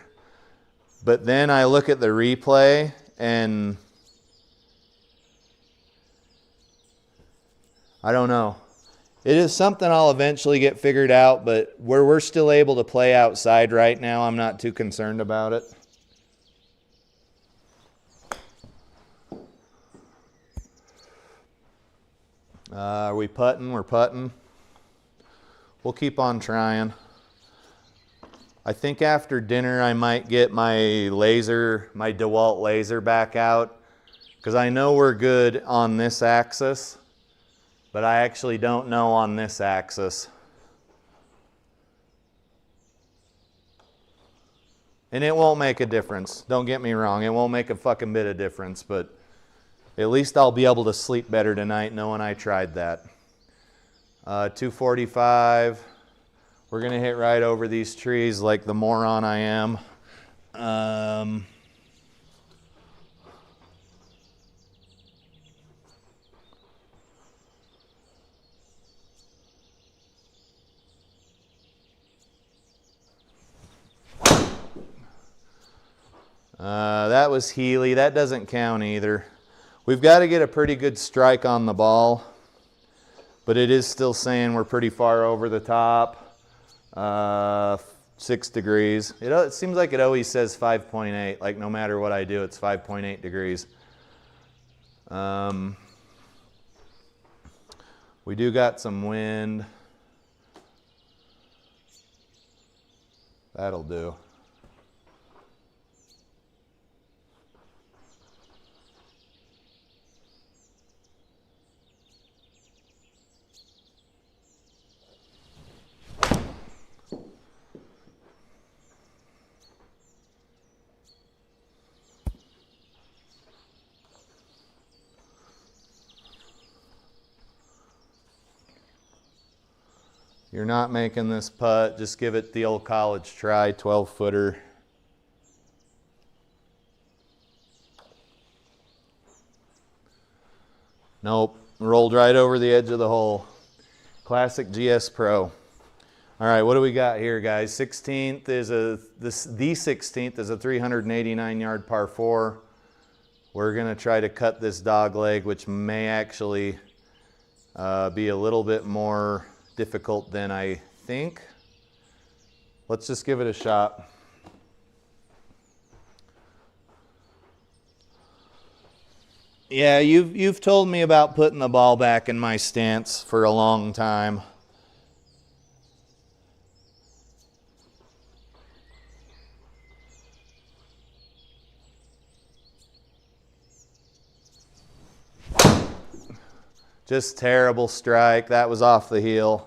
But then I look at the replay and I don't know. It is something I'll eventually get figured out, but where we're still able to play outside right now, I'm not too concerned about it. Are we putting? We're putting. We'll keep on trying. I think after dinner I might get my laser, my DeWalt laser back out, because I know we're good on this axis, but I actually don't know on this axis. And it won't make a difference. Don't get me wrong. It won't make a fucking bit of difference, but at least I'll be able to sleep better tonight knowing I tried that. 245. We're going to hit right over these trees like the moron I am. That was Healy. That doesn't count either. We've got to get a pretty good strike on the ball, but it is still saying we're pretty far over the top. 6 degrees. It seems like it always says 5.8. Like no matter what I do, it's 5.8 degrees. We do got some wind. That'll do. you're not making this putt, just give it the old college try, 12-footer. Nope, rolled right over the edge of the hole. Classic GS Pro. All right, what do we got here, guys? 16th is the 16th is a 389-yard par 4. We're gonna try to cut this dog leg, which may actually be a little bit more difficult than I think. Let's just give it a shot. Yeah, you've told me about putting the ball back in my stance for a long time. Just terrible strike. That was off the heel.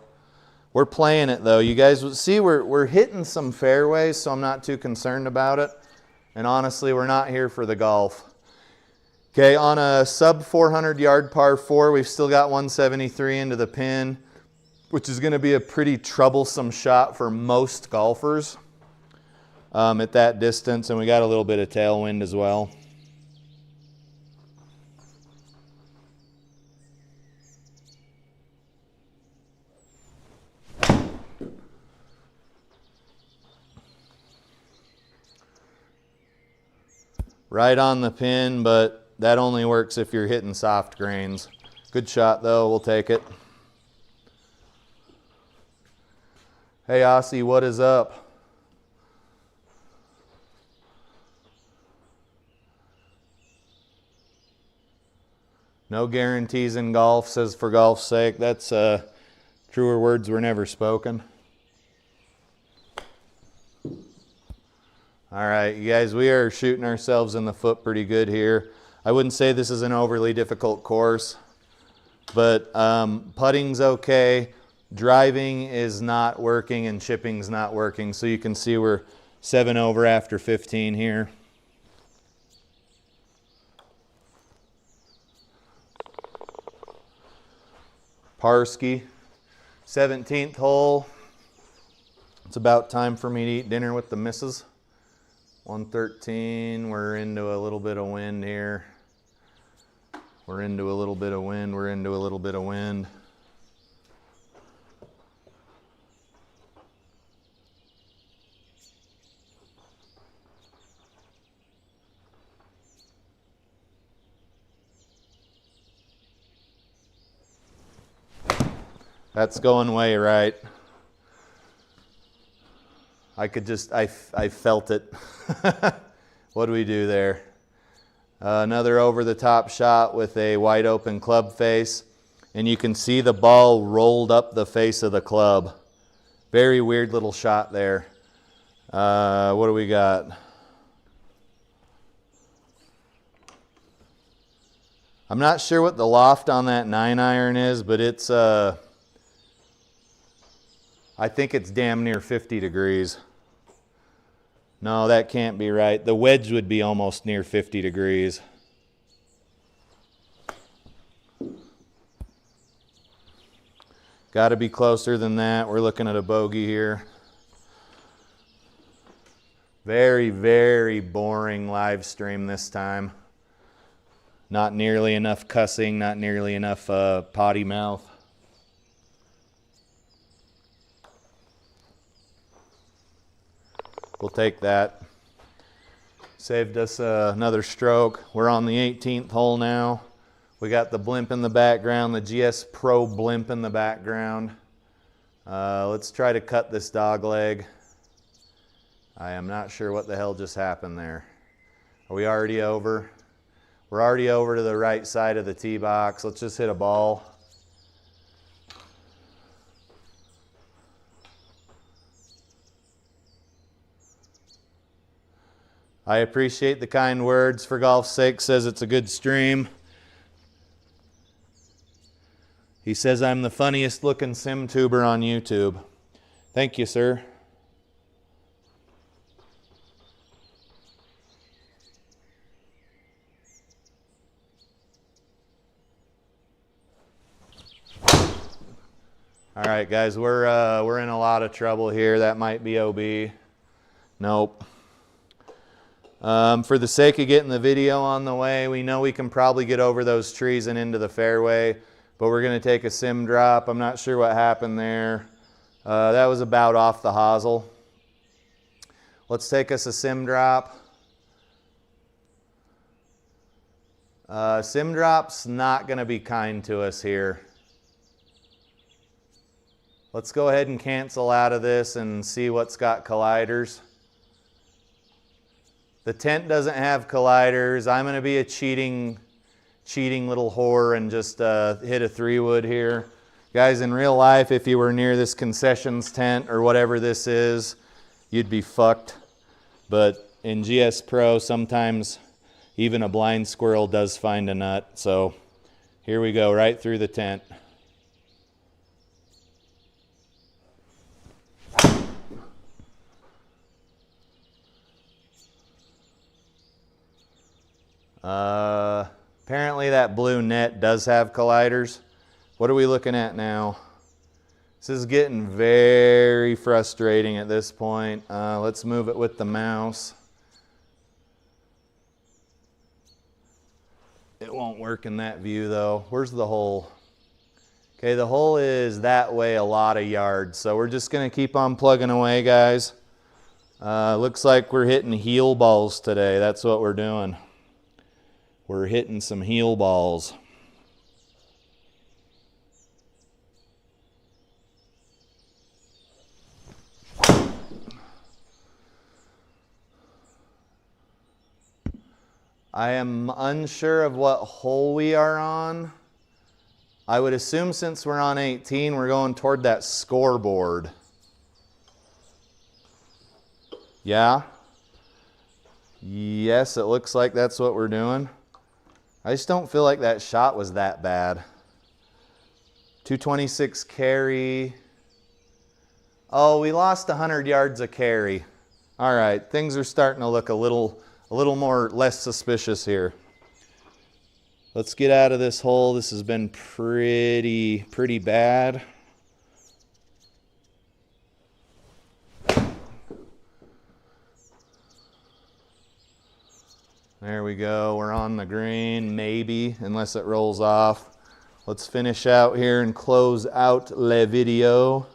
We're playing it though. You guys see we're hitting some fairways, so I'm not too concerned about it. And honestly, we're not here for the golf. Okay, on a sub 400-yard par 4, we've still got 173 into the pin, which is going to be a pretty troublesome shot for most golfers at that distance, and we got a little bit of tailwind as well. Right on the pin, but that only works if you're hitting soft grains. Good shot though, we'll take it. Hey Aussie, what is up? No guarantees in golf, says for golf's sake. That's truer words were never spoken. All right, you guys, we are shooting ourselves in the foot pretty good here. I wouldn't say this is an overly difficult course, but putting's okay. Driving is not working and chipping's not working. So you can see we're 7 over after 15 here. Parsky, 17th hole. It's about time for me to eat dinner with the missus. 113, we're into a little bit of wind here. We're into a little bit of wind, we're into a little bit of wind. That's going way right. I could just, I felt it. What do we do there? Another over-the-top shot with a wide open club face. And you can see the ball rolled up the face of the club. Very weird little shot there. What do we got? I'm not sure what the loft on that 9-iron is, but it's, I think it's damn near 50 degrees. No, that can't be right. The wedge would be almost near 50 degrees. Got to be closer than that. We're looking at a bogey here. Very, very boring live stream this time. Not nearly enough cussing, not nearly enough potty mouth. We'll take that. Saved us another stroke. We're on the 18th hole now. We got the blimp in the background, the GS Pro blimp in the background. Let's try to cut this dog leg. I am not sure what the hell just happened there. Are we already over? We're already over to the right side of the tee box. Let's just hit a ball. I appreciate the kind words. For golf's sake, says it's a good stream. He says I'm the funniest looking sim tuber on YouTube. Thank you, sir. All All right, guys, we're in a lot of trouble here. That might be OB. Nope. For the sake of getting the video on the way, we know we can probably get over those trees and into the fairway, but we're going to take a sim drop. I'm not sure what happened there. That was about off the hosel. Let's take us a sim drop. Sim drop's not going to be kind to us here. Let's go ahead and cancel out of this and see what's got colliders. The tent doesn't have colliders. I'm going to be a cheating little whore and just hit a 3-wood here. Guys, in real life, if you were near this concessions tent or whatever this is, you'd be fucked. But in GS Pro, sometimes even a blind squirrel does find a nut. So here we go, right through the tent. Apparently that blue net does have colliders. What are we looking at now? This is getting very frustrating at this point. Let's move it with the mouse. It won't work in that view though. Where's the hole? Okay, the hole is that way a lot of yards. So we're just gonna keep on plugging away, guys. Looks like we're hitting heel balls today. That's what we're doing. We're hitting some heel balls. I am unsure of what hole we are on. I would assume since we're on 18, we're going toward that scoreboard. Yeah? Yes, it looks like that's what we're doing. I just don't feel like that shot was that bad. 226 carry. Oh, we lost 100 yards of carry. All right, things are starting to look a little more less suspicious here. Let's get out of this hole. This has been pretty bad. There we go. We're on the green, maybe, unless it rolls off. Let's finish out here and close out the video.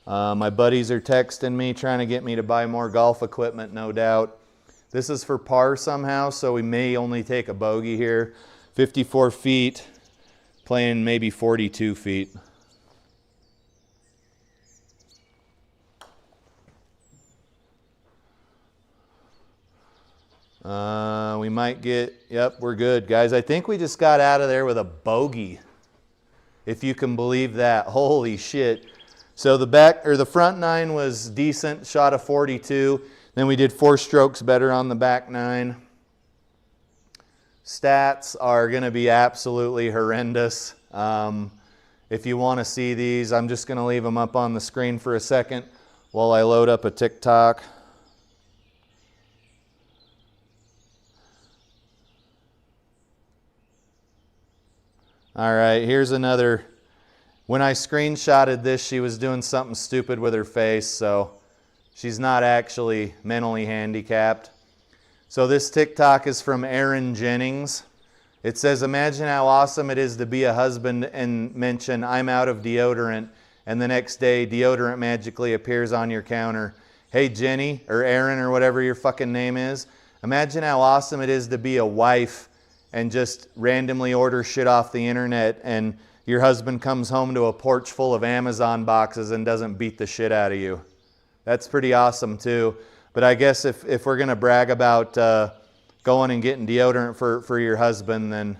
My buddies are texting me, trying to get me to buy more golf equipment, no doubt. This is for par somehow, so we may only take a bogey here. 54 feet, playing maybe 42 feet. We might get, yep, we're good, guys. I think we just got out of there with a bogey, if you can believe that. Holy shit. So the front 9 was decent, shot a 42. Then we did 4 strokes better on the back 9. Stats are going to be absolutely horrendous. If you want to see these, I'm just going to leave them up on the screen for a second while I load up a TikTok. All right, here's another. When I screenshotted this, she was doing something stupid with her face, so she's not actually mentally handicapped. So this TikTok is from Aaron Jennings. It says, imagine how awesome it is to be a husband and mention, I'm out of deodorant, and the next day deodorant magically appears on your counter. Hey Jenny, or Aaron, or whatever your fucking name is, imagine how awesome it is to be a wife and just randomly order shit off the internet and your husband comes home to a porch full of Amazon boxes and doesn't beat the shit out of you. That's pretty awesome too. But I guess if we're going to brag about going and getting deodorant for your husband, then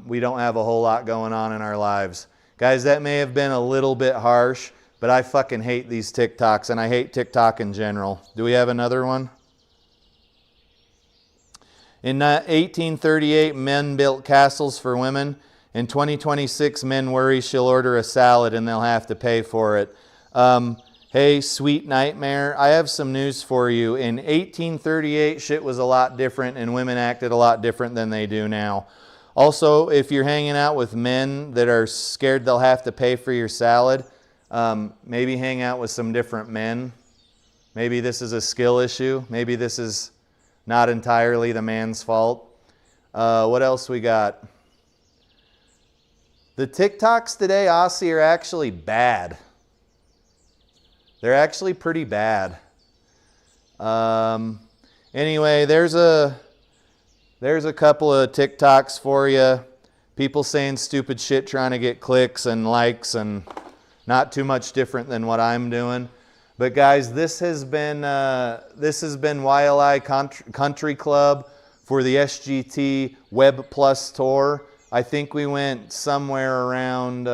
we don't have a whole lot going on in our lives. Guys, that may have been a little bit harsh, but I fucking hate these TikToks, and I hate TikTok in general. Do we have another one? In 1838, men built castles for women. In 2026, men worry she'll order a salad and they'll have to pay for it. Hey, sweet nightmare, I have some news for you. In 1838, shit was a lot different and women acted a lot different than they do now. Also, if you're hanging out with men that are scared they'll have to pay for your salad, Maybe hang out with some different men. Maybe this is a skill issue. Maybe this is not entirely the man's fault. What else we got? The TikToks today, Aussie, are actually bad. They're actually pretty bad. Anyway, there's a couple of TikToks for you. People saying stupid shit, trying to get clicks and likes, and not too much different than what I'm doing. But guys, this has been Waialae Country Club for the SGT Web Plus Tour. I think we went somewhere around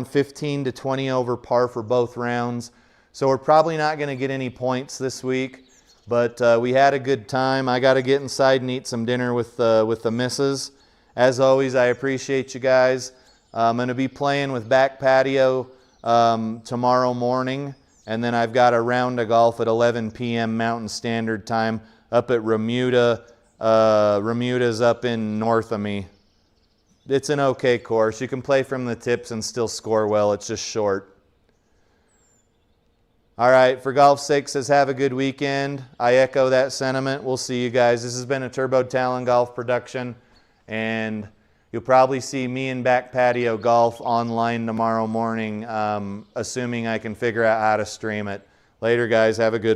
15 to 20 over par for both rounds. So we're probably not going to get any points this week, but we had a good time. I got to get inside and eat some dinner with the missus. As always, I appreciate you guys. I'm going to be playing with back patio tomorrow morning, and then I've got a round of golf at 11 p.m. Mountain Standard Time up at Remuda. Remuda's up in north of me. It's an okay course. You can play from the tips and still score well. It's just short. All right, for golf's sake, says have a good weekend. I echo that sentiment. We'll see you guys. This has been a Turbo Talon Golf production, and you'll probably see me and Back Patio Golf online tomorrow morning, assuming I can figure out how to stream it. Later, guys. Have a good